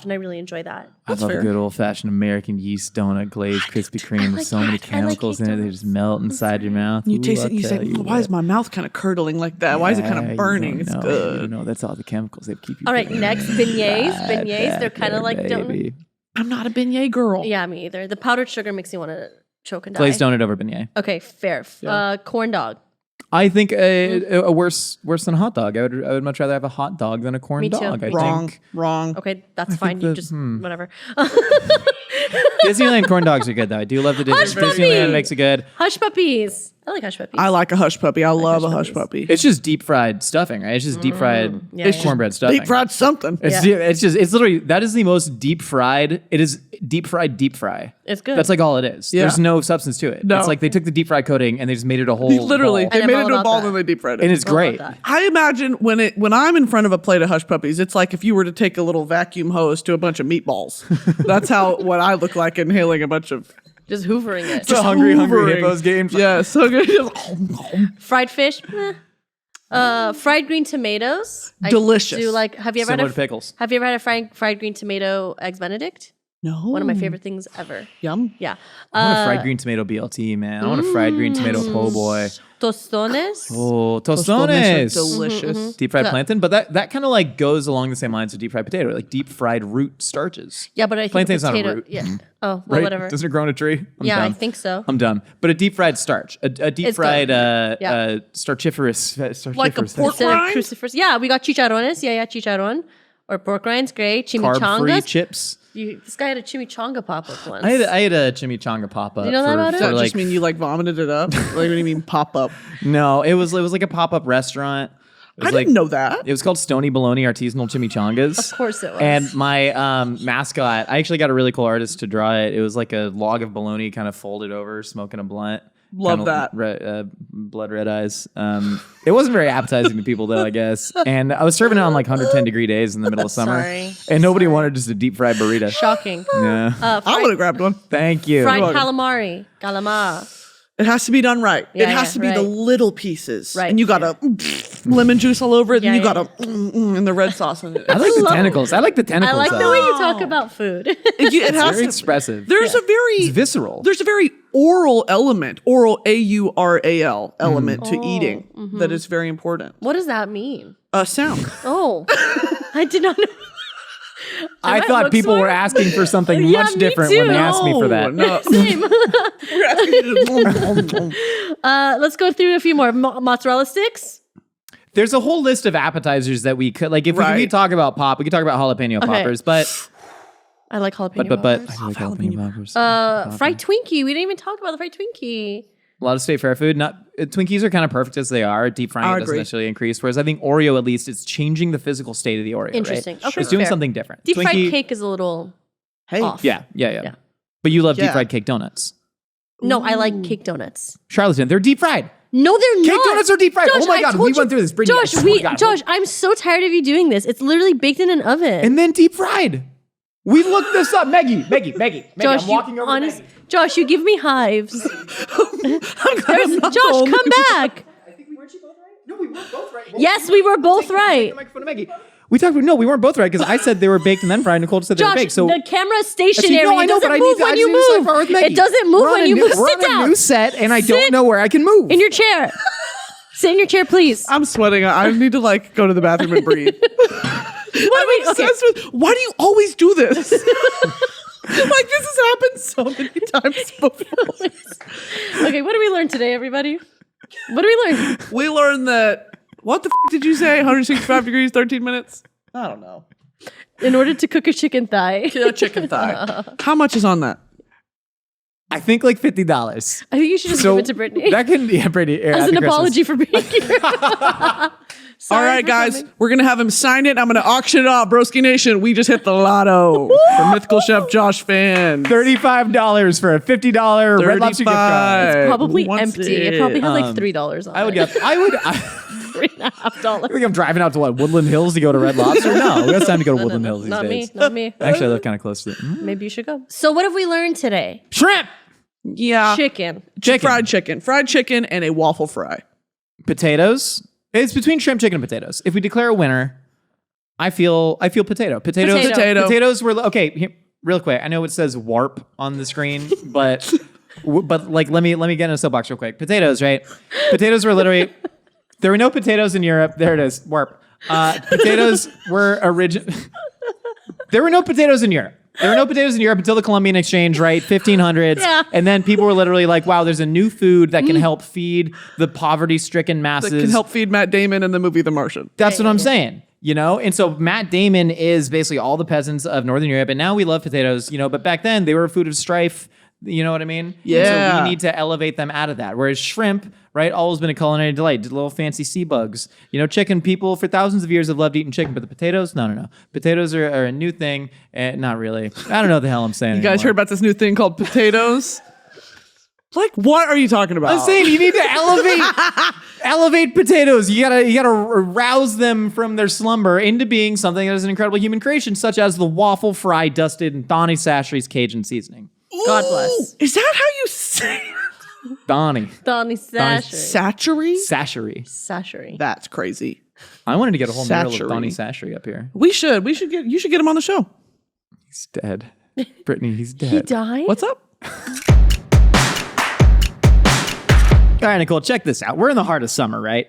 and I really enjoy that. I love fair. a good old fashioned American yeast donut, glazed Krispy Kreme with like so many that. I like chemicals cake in it. They donuts. just melt inside your mouth. You Ooh, taste it I'll and you say, tell you why is what. my mouth kind of curdling like that? Why is it kind Yeah, of you burning? don't It's know. good. You know, that's all the chemicals they keep you. All right, burning. next, beignets. Right Beignets, they're back kind of there, like donuts. baby. I'm not a beignet girl. Yeah, me either. The powdered sugar makes me want to choke and die. Glazed donut over beignet. Okay, fair. Corn dog. I think a worse than a hot dog. I would much rather have a hot dog than a corn Me too. dog. I Wrong. think Wrong. Okay, that's fine. You that- just whatever. Disneyland corn dogs are good though. I do love the Hush Disneyland. puppy! Disneyland makes it good. Hush puppies. I like hush puppies. I like a hush puppy. I love a hush hush puppy. It's just deep fried stuffing, right? It's just deep fried Yeah, yeah. cornbread stuffing. Deep fried something. It's literally that is the most deep fried. It is deep fry. It's good. That's like all it is. Yeah. There's no substance to it. No. It's like they took the deep fried coating and they just made it a whole Literally, ball. they And made I'm it all into a about ball that. and they deep fried it. And it's All about great. that. I imagine when I'm in front of a plate of hush puppies, it's like if you were to take a little vacuum hose to a bunch of meatballs. That's how what I look like inhaling a bunch of Just hoovering it. It's a hungry hoovering. hippos game. Yeah, so good. Fried fish. Fried green tomatoes. Delicious. I do like. Have you ever Similar had to pickles. Have you ever had a fried green tomato eggs Benedict? No. One of my favorite things ever. Yum. Yeah. I want a fried green tomato BLT, man. I want a fried green tomato po' boy. Tostones. Oh, Those are tostones. delicious. Deep fried Yeah. plantain, but that kind of like goes along the same lines of deep fried potato, like deep fried root starches. Yeah, but I think Plantain's not a potato. root. Yeah. Oh, well, Right? whatever. Doesn't it grow on a tree? I'm Yeah, I dumb. think so. I'm dumb. But a deep fried starch, a deep It's fried good. Yeah. starchiferous, Like a pork Instead of rind? crucifers. Yeah, we got chicharrones. Yeah, chicharron. Or pork rinds, great. carb-free Chimichangas. chips. This guy had a chimichanga pop-up once. I had a chimichanga pop up. You know that about it? Does For that like, just mean you like vomited it up? Like, what do you mean pop up? no, it was like a pop up restaurant. It I was like, didn't know that. It was called Stony Bologna Artisanal Chimichangas. Of course it was. And my mascot, I actually got a really cool artist to draw it. It was like a log of bologna kind of folded over, smoking a blunt. Love Kinda that. blood red eyes. It wasn't very appetizing to people though, I guess. And I was serving it on like 110 degree days in the middle of summer. Sorry. And nobody wanted just a deep fried burrito. Shocking. Yeah. I would have grabbed one. Thank you. Fried welcome. calamari. Calamar. It has to be done right. Yeah, it has to be the right. little pieces. Right. And you got to lemon juice all over it. Yeah, and you yeah, got to and the red sauce in it. I like the tentacles. I like the I tentacles. like the though. way you talk about food. It has very to, expressive. There's a very It's visceral. There's a very oral element, oral AURAL element to eating that is very important. What does that mean? Sound. Oh, I did not know. I might thought look people were smart. asking for something Yeah, much me different when they too. asked me for that. No. Same. We're asking you to- Let's go through a few more. Mozzarella sticks. There's a whole list of appetizers that we could like. If we Right. could talk about pop, we could talk about jalapeno poppers, but I like jalapeno. but peppers. I like jalapeno poppers. Fried Twinkie. We didn't even talk about the fried Twinkie. A lot of state fair food. Not Twinkies are kind of perfect as they are. Deep frying I it doesn't agree. necessarily increase. Whereas I think Oreo, at least, it's changing the physical state of the Oreo. Interesting. Right? Okay, It's doing fair. something different. Deep fried Twinkie- cake is a little Hey. off. Yeah. But you love deep Yeah. fried cake donuts. No, I like cake donuts. Charlatan, they're deep fried. No, they're Cake not. donuts are deep fried. Josh, Oh my I God, told we you- went through this. Brittany, I Josh, swear to God. Josh, I'm so tired of you doing this. It's literally baked in an oven. And then deep fried. We looked this up. Maggie, Josh, I'm walking over to Maggie. Josh, you give me hives. I'm not Josh, only- come back. No, we weren't both right. Yes, we were both right. The microphone to Maggie. We talked about, no, we weren't both right because I said they were baked and then fried. Nicole said they were Josh, baked. So the camera's stationary. no, I It know, doesn't but I move need to, when I you just need to sidebar with move. Maggie. It doesn't move We're on when a you new- move. We're Sit on a down. new set and I Sit don't know where I can move. in your chair. Sit in your chair, please. I'm sweating. I need to like go to the bathroom and breathe. I'm obsessed with. Why do you always do this? Like this has happened so many times before. Okay, what did we learn today, everybody? What did we learn? We learned that. What the did you say? 165 degrees, 13 minutes. I don't know. In order to cook a chicken thigh, A chicken thigh. How much is on that? I think like $50. I think you should just give it to Brittany That can, yeah, Brittany. as an apology for being here. All right, guys, we're gonna have him sign it. I'm gonna auction it off. Broski Nation, we just hit the lotto for Mythical Chef Josh Fan. $35 for a $50 Red Lobster gift card. Probably Wants empty. It probably had like Um, $3 on I would it. get. $3.50. I think I'm driving out to what, Woodland Hills to go to Red Lobster? No, it's time to go to Woodland Hills these Not days. me. Not me. Actually, I live kind of close to it. Maybe you should go. So what have we learned today? Shrimp, Yeah, Chicken. fried chicken, and a waffle fry. potatoes. It's between shrimp, chicken, and potatoes. If we declare a winner, I feel potato. Potatoes. Potato. Potatoes were okay. Here, real quick, I know it says warp on the screen, but like let me get in a soapbox real quick. Potatoes, right? Potatoes were literally there were no potatoes in Europe. There it is, warp. Potatoes were There were no potatoes in Europe. There were no potatoes in Europe until the Columbian Exchange, right? 1500s. Yeah. And then people were literally like, wow, there's a new food that can help feed the poverty-stricken masses. That can help feed Matt Damon in the movie The Martian. That's what I'm saying. You know, and so Matt Damon is basically all the peasants of Northern Europe, and now we love potatoes, you know, but back then they were a food of strife. You know what I mean? Yeah. And so we need to elevate them out of that. Whereas shrimp, right, always been a culinary delight. Did little fancy sea bugs. You know, chicken, people for thousands of years have loved eating chicken, but the potatoes, no. Potatoes are a new thing. Not really. I don't know what the hell I'm saying. You guys heard about this new thing called potatoes? Like, what are you talking about? I'm saying you need to elevate potatoes. You gotta rouse them from their slumber into being something that is an incredible human creation, such as the waffle fry dusted in Donnie Sashery's Cajun seasoning. God bless. Is that how you say it? Donnie Donnie Sashery. Satchery? Sashery. Sashery. That's crazy. I wanted to get a whole mural of Sashery. Donnie Sashery up here. You should get him on the show. He's dead. Brittany, he's dead. He died? What's up? All right, Nicole, check this out. We're in the heart of summer, right?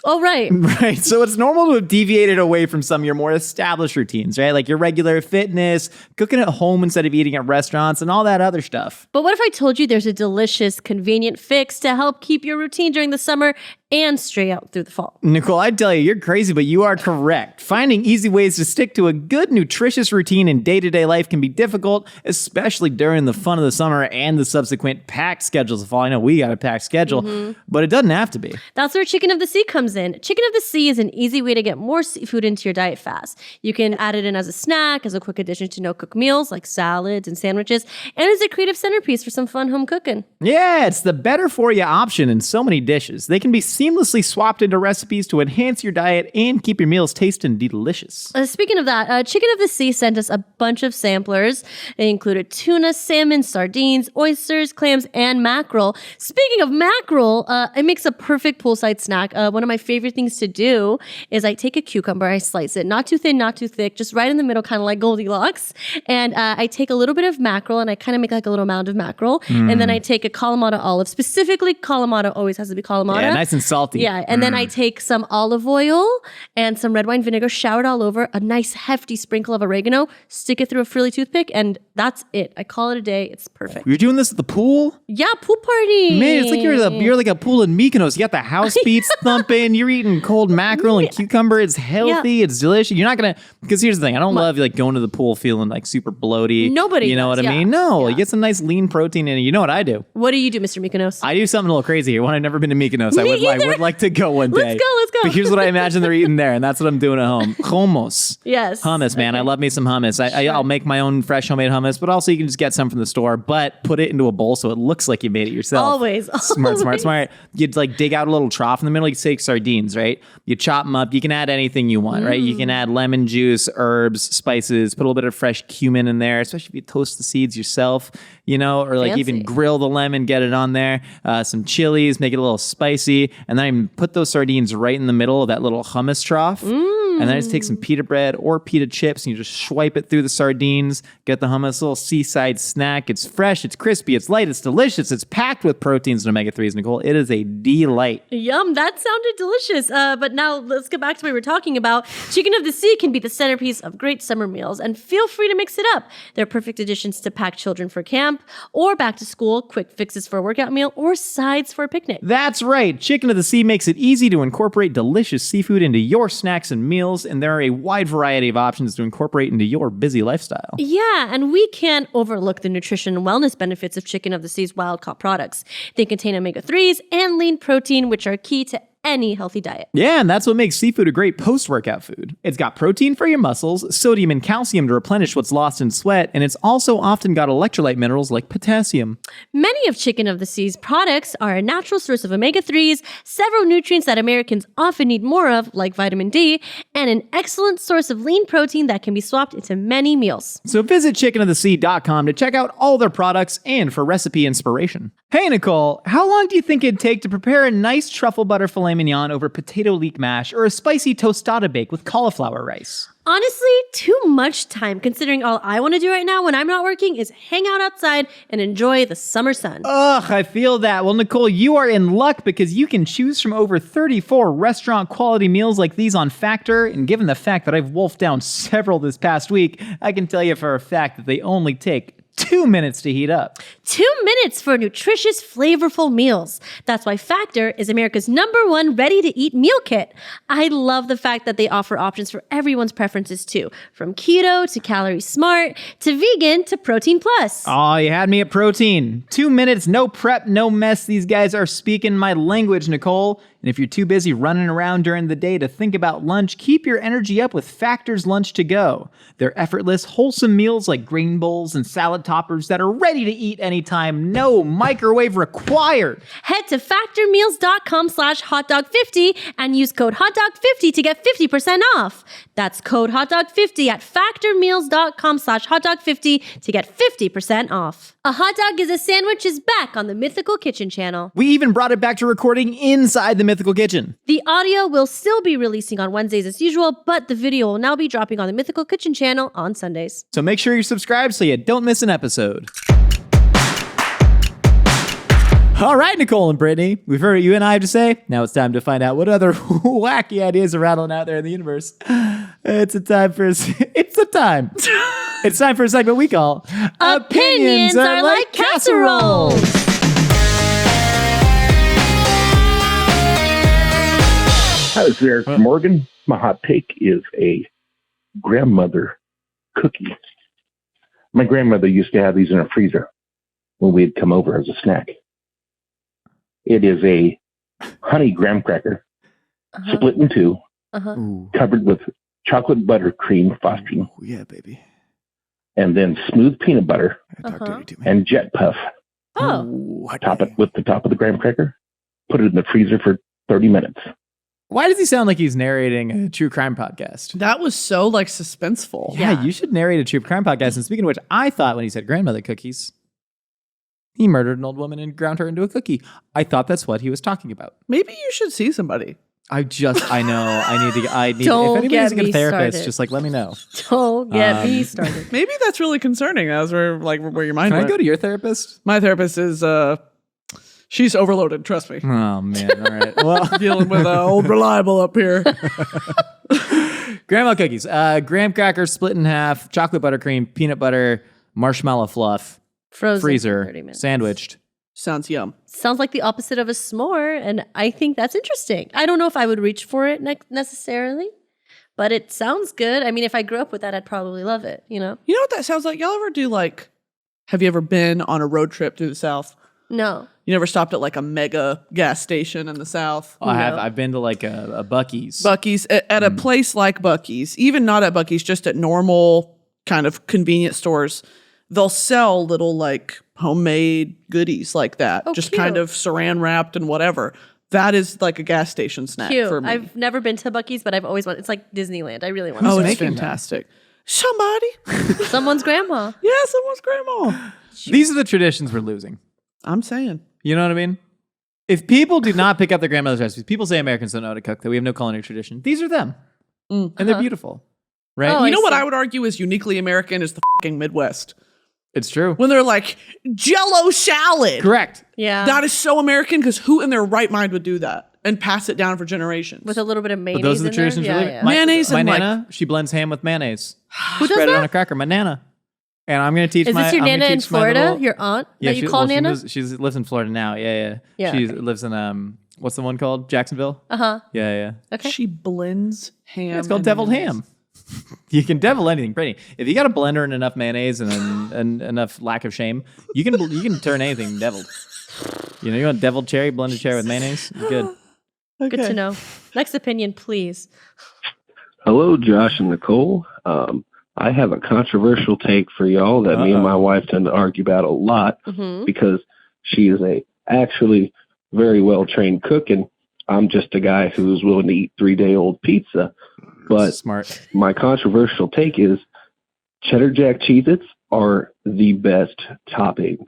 Oh, right. Right. So it's normal to have deviated away from some of your more established routines, right? Like your regular fitness, cooking at home instead of eating at restaurants, and all that other stuff. But what if I told you there's a delicious, convenient fix to help keep your routine during the summer and stray out through the fall? Nicole, I tell you, you're crazy, but you are correct. Finding easy ways to stick to a good, nutritious routine in day-to-day life can be difficult, especially during the fun of the summer and the subsequent packed schedules of fall. I know we got a packed schedule, but it doesn't have to be. That's where Chicken of the Sea comes in. Chicken of the Sea is an easy way to get more seafood into your diet fast. You can add it in as a snack, as a quick addition to no-cook meals like salads and sandwiches, and as a creative centerpiece for some fun home cooking. Yeah, it's the better for you option in so many dishes. They can be seamlessly swapped into recipes to enhance your diet and keep your meals tasting delicious. Speaking of that, Chicken of the Sea sent us a bunch of samplers. They included tuna, salmon, sardines, oysters, clams, and mackerel. Speaking of mackerel, it makes a perfect poolside snack. One of my favorite things to do is I take a cucumber, I slice it, not too thin, not too thick, just right in the middle, kind of like Goldilocks. And I take a little bit of mackerel and I kind of make like a little mound of mackerel. And then I take a Kalamata olive, specifically Kalamata, always has to be Kalamata. Yeah, nice and salty. Yeah, and then I take some olive oil and some red wine vinegar, shower it all over, a nice hefty sprinkle of oregano, stick it through a frilly toothpick, and that's it. I call it a day. It's perfect. You're doing this at the pool? Yeah, pool party. Man, it's like you're like a pool in Mykonos. You got the house beats thumping. You're eating cold mackerel and cucumber. It's healthy. It's delicious. You're not gonna, because here's the thing. I don't love like going to the pool feeling like super bloaty. Nobody You know does, what I yeah. mean? No, Yeah. you get some nice lean protein in it. You know what I do? What do you do, Mr. Mykonos? I do something a little crazy here. When I've never been to Mykonos, I would like to go one day. Let's go. But here's what I imagine they're eating there, and that's what I'm doing at home. Hummus. Yes. Hummus, man. I love me some hummus. I'll make my own fresh homemade hummus, but also you can just get some from the store, but put it into a bowl so it looks like you made it yourself. Always. Smart. You'd like dig out a little trough in the middle. You take sardines, right? You chop them up. You can add anything you want, right? You can add lemon juice, herbs, spices, put a little bit of fresh cumin in there, especially if you toast the seeds yourself, you know, or like even Fancy. grill the lemon, get it on there. Some chilies, make it a little spicy. And then I put those sardines right in the middle of that little hummus trough. And then I just take some pita bread or pita chips and you just swipe it through the sardines, get the hummus, little seaside snack. It's fresh, it's crispy, it's light, it's delicious, it's packed with proteins and omega-3s, Nicole. It is a delight. Yum, that sounded delicious. But now let's get back to what we were talking about. Chicken of the Sea can be the centerpiece of great summer meals, and feel free to mix it up. They're perfect additions to pack children for camp or back to school, quick fixes for a workout meal, or sides for a picnic. That's right. Chicken of the Sea makes it easy to incorporate delicious seafood into your snacks and meals, and there are a wide variety of options to incorporate into your busy lifestyle. Yeah, and we can't overlook the nutrition and wellness benefits of Chicken of the Sea's wild-caught products. They contain omega-3s and lean protein, which are key to any healthy diet. Yeah, and that's what makes seafood a great post-workout food. It's got protein for your muscles, sodium and calcium to replenish what's lost in sweat, and it's also often got electrolyte minerals like potassium. Many of Chicken of the Sea's products are a natural source of omega-3s, several nutrients that Americans often need more of, like vitamin D, and an excellent source of lean protein that can be swapped into many meals. So visit chickenofthesea.com to check out all their products and for recipe inspiration. Hey, Nicole, how long do you think it'd take to prepare a nice truffle butter filet mignon over potato leek mash or a spicy tostada bake with cauliflower rice? Honestly, too much time, considering all I want to do right now when I'm not working is hang out outside and enjoy the summer sun. Ugh, I feel that. Well, Nicole, you are in luck because you can choose from over 34 restaurant quality meals like these on Factor. And given the fact that I've wolfed down several this past week, I can tell you for a fact that they only take 2 minutes to heat up. 2 minutes for nutritious, flavorful meals. That's why Factor is America's #1 ready-to-eat meal kit. I love the fact that they offer options for everyone's preferences too, from keto to calorie smart to vegan to protein plus. Oh, you had me at protein. 2 minutes, no prep, no mess. These guys are speaking my language, Nicole. And if you're too busy running around during the day to think about lunch, keep your energy up with Factor's Lunch to Go. They're effortless, wholesome meals like grain bowls and salad toppers that are ready to eat anytime. No microwave required. Head to factormeals.com/hotdog50 and use code hotdog50 to get 50% off. That's code hotdog50 at factormeals.com/hotdog50 to get 50% off. A Hot Dog is a Sandwich is back on the Mythical Kitchen channel. We even brought it back to recording inside the Mythical Kitchen. The audio will still be releasing on Wednesdays as usual, but the video will now be dropping on the Mythical Kitchen channel on Sundays. So make sure you're subscribed so you don't miss an episode. All right, Nicole and Brittany, we've heard what you and I have to say. Now it's time to find out what other wacky ideas are rattling out there in the universe. It's time for a segment we call Opinions Are Like Casseroles. Hi, this is Eric from Oregon. My hot take is a grandmother cookie. My grandmother used to have these in her freezer when we'd come over as a snack. It is a honey graham cracker, split in two, covered with chocolate buttercream frosting. Oh, yeah, baby. And then smooth peanut butter and jet puff. Oh. Top it with the top of the graham cracker. Put it in the freezer for 30 minutes. Why does he sound like he's narrating a true crime podcast? That was so like suspenseful. Yeah, you should narrate a true crime podcast. And speaking of which, I thought when he said grandmother cookies, he murdered an old woman and ground her into a cookie. I thought that's what he was talking about. Maybe you should see somebody. I know. I need. Don't if anybody's get a good me therapist, started. just like let me know. Don't get me started. Maybe that's really concerning. That's where your mind Can I went. go to your therapist? My therapist is she's overloaded. Trust me. Oh man. All right. Well, Dealing with old reliable up here. grandma cookies. Graham crackers split in half, chocolate buttercream, peanut butter, marshmallow fluff, Frozen for freezer, 30 minutes. sandwiched. Sounds yum. Sounds like the opposite of a s'more, and I think that's interesting. I don't know if I would reach for it necessarily, but it sounds good. I mean, if I grew up with that, I'd probably love it, you know? You know what that sounds like? Y'all ever do like, have you ever been on a road trip through the South? No. You never stopped at like a mega gas station in the South? I have. No. I've been to like a Buc-ee's. Buc-ee's, at a place like Buc-ee's, even not at Buc-ee's, just at normal kind of convenience stores, they'll sell little like homemade goodies like that, Oh, just cute. kind of saran wrapped and whatever. That is like a gas station snack Cute. for me. I've never been to Buc-ee's, but I've always wanted. It's like Disneyland. I really want to. Oh, see it's making that? fantastic. Somebody. Someone's grandma. Yeah, someone's grandma. These are the traditions we're losing. I'm saying. You know what I mean? If people do not pick up their grandmother's recipes, people say Americans don't know how to cook, that we have no culinary tradition. These are them. And they're beautiful. Right? Oh, You know I what see. I would argue is uniquely American is the fucking Midwest. It's true. When they're like, Jell-O salad. Correct. Yeah. That is so American because who in their right mind would do that and pass it down for generations? With a little bit of mayonnaise. But those are the in there? traditions Yeah, we're yeah. living. Mayonnaise my and, like- nana, she blends ham with mayonnaise. Who does Spread it that? on a cracker. My nana. And I'm going to teach Is my... this your I'm gonna Nana in teach my Florida? little- Your aunt that you she- call well, Nana? She lives in Florida now. Yeah. Yeah, She okay. lives in, what's the one called? Jacksonville? Uh-huh. Yeah. Okay. She blends ham. Yeah, it's called and deviled mayonnaise. ham. You can devil anything, Brittany. If you got a blender and enough mayonnaise and enough lack of shame, you can turn anything deviled. You know, you want deviled cherry, blended cherry with mayonnaise? It's good. Good to know. Next opinion, please. Hello, Josh and Nicole. I have a controversial take for y'all that me and my wife tend to argue about a lot because she is a actually very well-trained cook, and I'm just a guy who's willing to eat 3-day-old pizza. But Smart. my controversial take is cheddar jack Cheez-Its are the best topping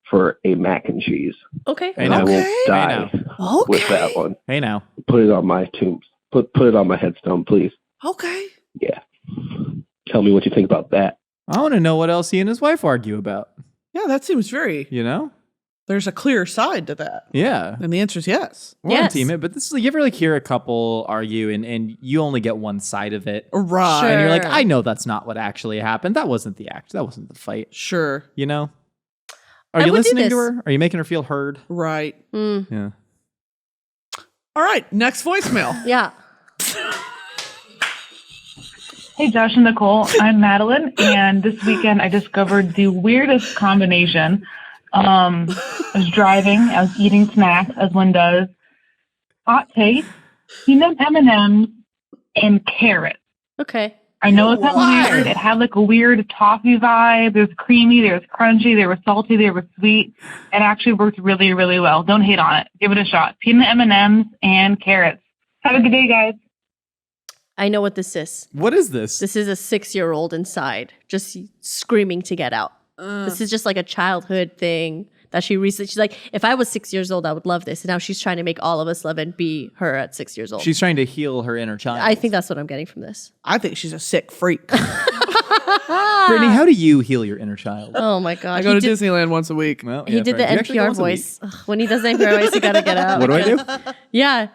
for a mac and cheese. Okay. Hey, And I now. will Hey, die now. with that one. Hey, now. Put it on my tombs. Put it on my headstone, please. Okay. Yeah. Tell me what you think about that. I want to know what else he and his wife argue about. Yeah, that seems very, You know? there's a clear side to that. Yeah. And the answer is yes. We're Yes. on team it, but this is like, you ever like hear a couple argue and you only get one side of it. Right. Sure. And you're like, I know that's not what actually happened. That wasn't the act. That wasn't the fight. Sure. You know? Are I you would do listening to this. her? Are you making her feel heard? Right. Yeah. All right. Next voicemail. Yeah. Hey, Josh and Nicole. I'm Madeline, and this weekend I discovered the weirdest combination. I was driving, I was eating snacks, as one does. Hot take, peanut M&Ms and carrots. Okay. I know it's not Why? weird. It had like a weird toffee vibe. There was creamy, there was crunchy, there was salty, there was sweet. It actually worked really, really well. Don't hate on it. Give it a shot. Peanut M&Ms and carrots. Have a good day, guys. I know what this is. What is this? This is a 6-year-old inside just screaming to get out. This is just like a childhood thing that she's like, if I was 6 years old, I would love this. And now she's trying to make all of us love and be her at 6 years old. She's trying to heal her inner child. I think that's what I'm getting from this. I think she's a sick freak. Brittany, how do you heal your inner child? Oh my God. I go to Disneyland once a week. Well, He yeah, did fair. the You actually go NPR once a week. voice. Ugh, when he does the NPR voice, you gotta get out. What do I do? Yeah.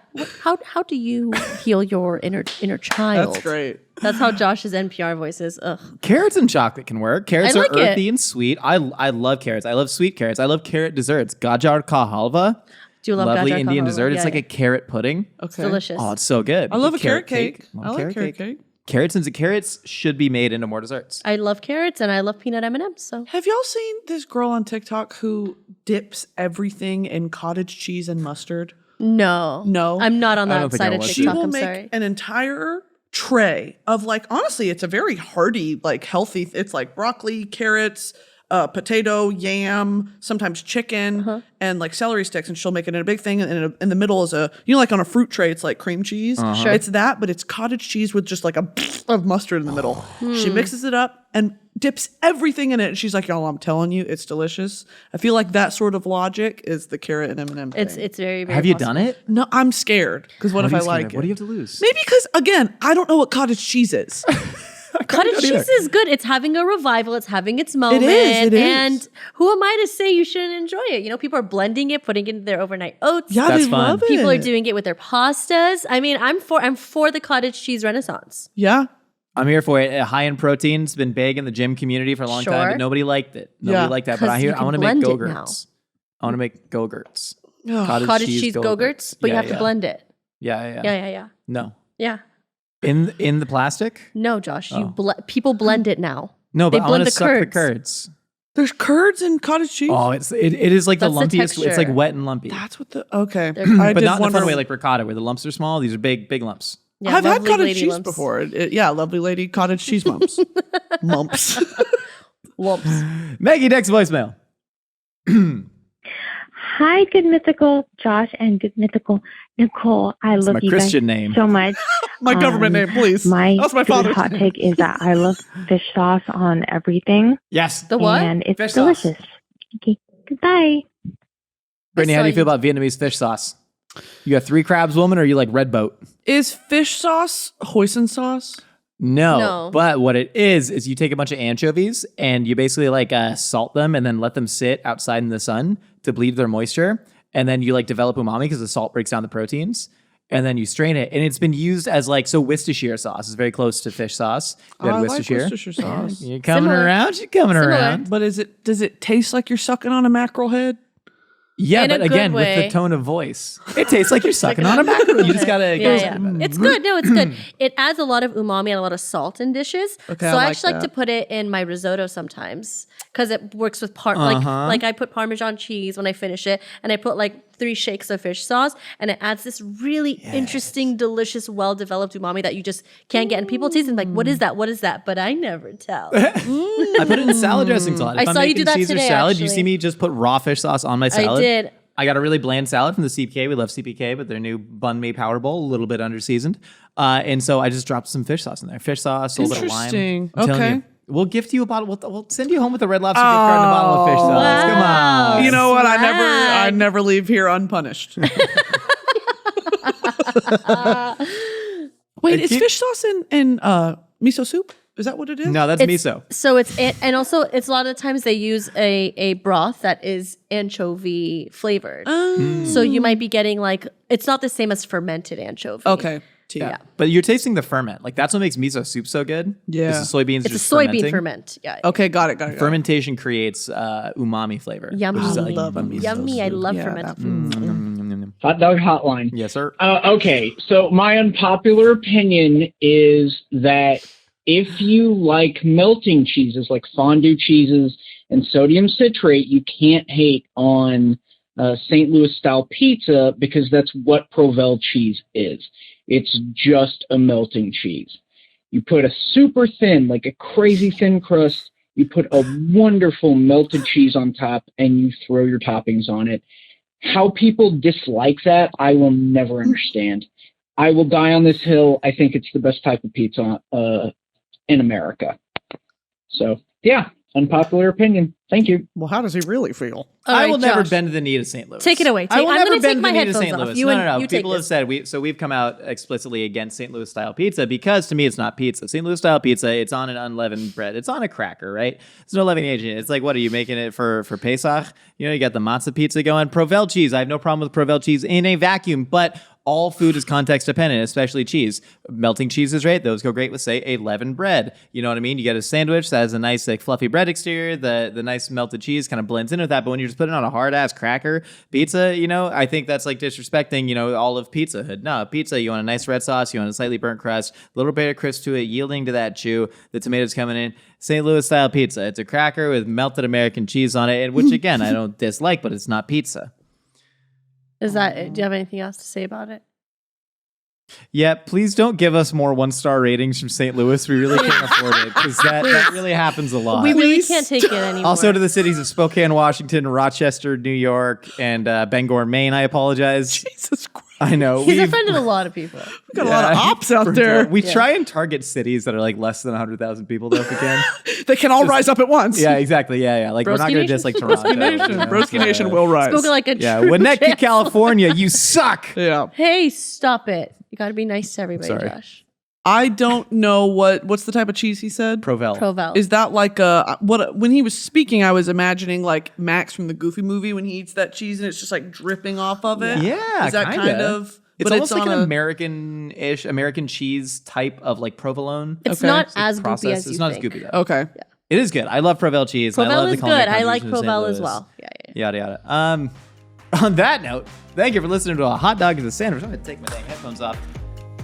How do you heal your inner child? That's great. That's how Josh's NPR voice is. Ugh. Carrots and chocolate can work. Carrots I are like it. earthy and sweet. I love carrots. I love sweet carrots. I love carrot desserts. Gajar ka halva, Do you love lovely gajar Indian ka halwa? dessert. It's Yeah, like yeah. a carrot pudding. Okay. It's delicious. Oh, it's so good. I love a carrot cake. Love I like carrot cake. Carrots should be made into more desserts. I love carrots and I love peanut M&Ms. So Have y'all seen this girl on TikTok who dips everything in cottage cheese and mustard? no, No. I'm not on I that don't think side I of want to. She TikTok. will I'm make sorry. an entire tray of, like, honestly, it's a very hearty, like, healthy. It's like broccoli, carrots, potato, yam, sometimes chicken, and like celery sticks, and she'll make it in a big thing. And in the middle is like on a fruit tray, it's like cream cheese. Sure. It's that, but it's cottage cheese with just like a of mustard in the middle. She mixes it up and dips everything in it. And she's like, y'all, I'm telling you, it's delicious. I feel like that sort of logic is the carrot and M&M thing. It's very, very Have you possible. done it? No, I'm scared because what if I like it? What do you have to lose? Maybe because, again, I don't know what cottage cheese is. Cottage cheese is good. It's having a revival. It's having its moment. It is. And who am I to say you shouldn't enjoy it? You know, people are blending it, putting it in their overnight oats. Yeah, That's they fun. love it. People are doing it with their pastas. I mean, I'm for the cottage cheese renaissance. Yeah. I'm here for it. High in protein's been big in the gym community for a long time, Sure. but nobody liked it. Nobody liked that. But 'Cause you I want to can make blend it Go-Gurts. I want to make Go-Gurts. Cottage cheese Go-Gurts, but you have to blend it. Yeah. Yeah. No. Yeah. In the plastic? No, Josh. Oh. People blend it now. No, They but I blend want to the suck the curds. curds. There's curds in cottage cheese? Oh, it is like the That's the lumpiest. It's like texture. wet and lumpy. That's what okay. They're- I But did not in the wonder. fun way like ricotta, where the lumps are small. These are big lumps. Yeah, I've had lovely cottage lady cheese lumps. before. Yeah, lovely lady cottage cheese mumps. Mumps. Lumps. Maggie, next voicemail. Hi, Good Mythical Josh and Good Mythical Nicole. I That's love my you Christian guys name. so much. My government name, please. That's my good father's hot name. take is that I love fish sauce on everything, Yes. The what? and it's Fish sauce. delicious. Okay, goodbye. Brittany, how do you saw feel about Vietnamese fish sauce? You got 3 crabs woman, or you like red boat? Is fish sauce hoisin sauce? No. But what it is you take a bunch of anchovies and you basically like salt them and then let them sit outside in the sun to bleed their moisture. And then you like develop umami because the salt breaks down the proteins. And then you strain it. And it's been used as like, so Worcestershire sauce is very close to fish sauce. You I had like Worcestershire. Worcestershire sauce. You're coming Similar. around. You're coming Similar. around. But does it taste like you're sucking on a mackerel head? Yeah, In a but good again, with way. the tone of voice, it tastes like you're sucking on a mackerel. You just gotta. Yeah. It's good. No, it's good. It adds a lot of umami and a lot of salt in dishes. Okay, so I I like actually like that. to put it in my risotto sometimes because it works with like I put Parmesan cheese when I finish it, and I put like 3 shakes of fish sauce, and it adds this really interesting, delicious, well-developed umami that you just can't get. And people taste it and like, what is that? What is that? But I never tell. I put it in salad dressings a lot. If I I'm saw you making do that Caesar today, salad, you actually. see me just put raw fish sauce on my salad. I did. I got a really bland salad from the CPK. We love CPK, but their new bun me power bowl, a little bit under seasoned. And so I just dropped some fish sauce in there. Fish sauce, a little bit of lime. Interesting. I'm telling Okay. you, we'll gift you a bottle. We'll send you home with a Red Lobster gift card and a bottle of fish sauce. Come on. You know what? I Swag. never leave here unpunished. Wait, is fish sauce in miso soup? Is that what it is? No, that's miso. So and also it's a lot of times they use a broth that is anchovy flavored. So you might be getting like, it's not the same as fermented anchovy. Okay. Tea. Yeah. But you're tasting the ferment. Like that's what makes miso soup so good. Yeah. Is the soybeans It's a just soybean fermenting. ferment. Yeah. Okay, got it. Fermentation creates umami flavor. Yummy. Which is I like love a miso Yummy. I soup. love Yeah, fermented that food. Hot Dog Hotline. Yes, sir. Okay, so my unpopular opinion is that if you like melting cheeses like fondue cheeses and sodium citrate, you can't hate on St. Louis style pizza because that's what Provel cheese is. It's just a melting cheese. You put a super thin, like a crazy thin crust, you put a wonderful melted cheese on top, and you throw your toppings on it. How people dislike that, I will never understand. I will die on this hill. I think it's the best type of pizza in America. So, yeah, unpopular opinion. Thank you. Well, how does he really feel? All I right, will never Josh. bend the knee to St. Louis. Take it away. I will I'm never gonna take bend my the knee to headphones St. off. Louis. You No. take People have this. said we've come out explicitly against St. Louis style pizza because to me it's not pizza. St. Louis style pizza, it's on an unleavened bread. It's on a cracker, right? There's no leavening agent. It's like, what are you making it for Pesach? You know, you got the matzah pizza going. Provel cheese. I have no problem with Provel cheese in a vacuum, but all food is context dependent, especially cheese. Melting cheeses, right? Those go great with, say, a leavened bread. You know what I mean? You get a sandwich that has a nice, like, fluffy bread exterior. The nice melted cheese kind of blends in with that. But when you're just putting it on a hard ass cracker pizza, you know, I think that's like disrespecting, you know, all of Pizza Hut. No, pizza, you want a nice red sauce, you want a slightly burnt crust, a little bit of crisp to it, yielding to that chew. The tomatoes coming in. St. Louis style pizza. It's a cracker with melted American cheese on it, and which again I don't dislike, but it's not pizza. Is that it? Do you have anything else to say about it? Yeah, please don't give us more 1-star ratings from St. Louis. We really can't afford it because that really happens a lot. We really can't take it anymore. Also to the cities of Spokane, Washington, Rochester, New York, and Bangor, Maine, I apologize. Jesus Christ. I know. He's offended a lot of people. We've got a lot of ops out there. We try and target cities that are like less than 100,000 people though if we can. They can all rise up at once. Yeah, exactly. Yeah. Like we're not going to diss like Toronto. Broski Nation will rise. Spoken like a true Winnetka, champ. California, you suck. Yeah. Hey, stop it. You got to be nice to everybody, Sorry. Josh. I don't know what's the type of cheese he said? Provel. Is that like when he was speaking, I was imagining like Max from the Goofy movie when he eats that cheese and it's just like dripping off of it. Yeah. Is that kind of It's but almost it's like on an a- American cheese type of like provolone. It's Okay. not It's like as goopy processed. as you It's not think. as goopy though. Okay. It is good. I love Provel cheese. I love Provel the is culinary good. I like contributions of St. Provel as Louis. well. Yeah. Yada yada. On that note, thank you for listening to a hot dog is a sandwich. I'm gonna take my dang headphones off.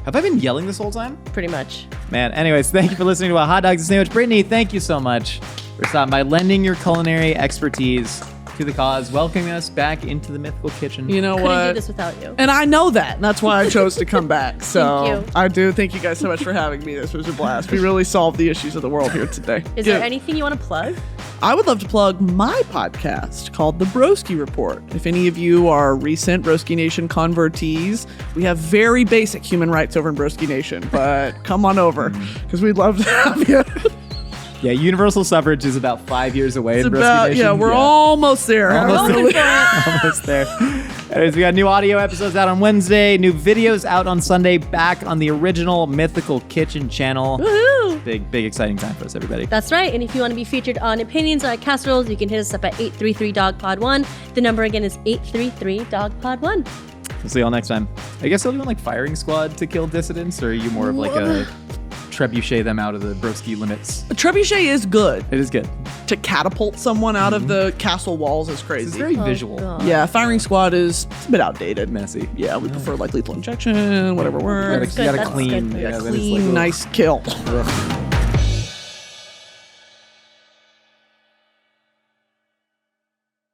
Have I been yelling this whole time? Pretty much. Man, anyways, thank you for listening to a hot dog is a sandwich. Brittany, thank you so much for stopping by, lending your culinary expertise to the cause, welcoming us back into the Mythical Kitchen. You know Couldn't do what? this without you. And I know that. And that's why I chose to come back. So Thank you. I do thank you guys so much for having me. This was a blast. We really solved the issues of the world here today. Is there anything you want to plug? I would love to plug my podcast called The Broski Report. If any of you are recent Broski Nation convertees, we have very basic human rights over in Broski Nation, but come on over because we'd love to have you. Yeah, universal suffrage is about 5 years away It's in Broski about, Nation. yeah, we're almost there. Almost there. Anyways, we got new audio episodes out on Wednesday, new videos out on Sunday, back on the original Mythical Kitchen channel. Woohoo! Big, exciting time for us, everybody. That's right. And if you want to be featured on Opinions or at Casseroles, you can hit us up at 833-DOG-POD1. The number again is 833-DOG-POD1. We'll see y'all next time. I guess they'll do like firing squad to kill dissidents, or are you more of like a trebuchet them out of the broski limits? A trebuchet is good. It is good. To catapult someone out of the castle walls is crazy. It's very visual. God. Yeah, firing squad is it's a bit outdated. Messy. Yeah, we prefer like lethal injection, whatever works. You gotta That's clean. good. Yeah, then it's Clean, like, nice kill. ugh.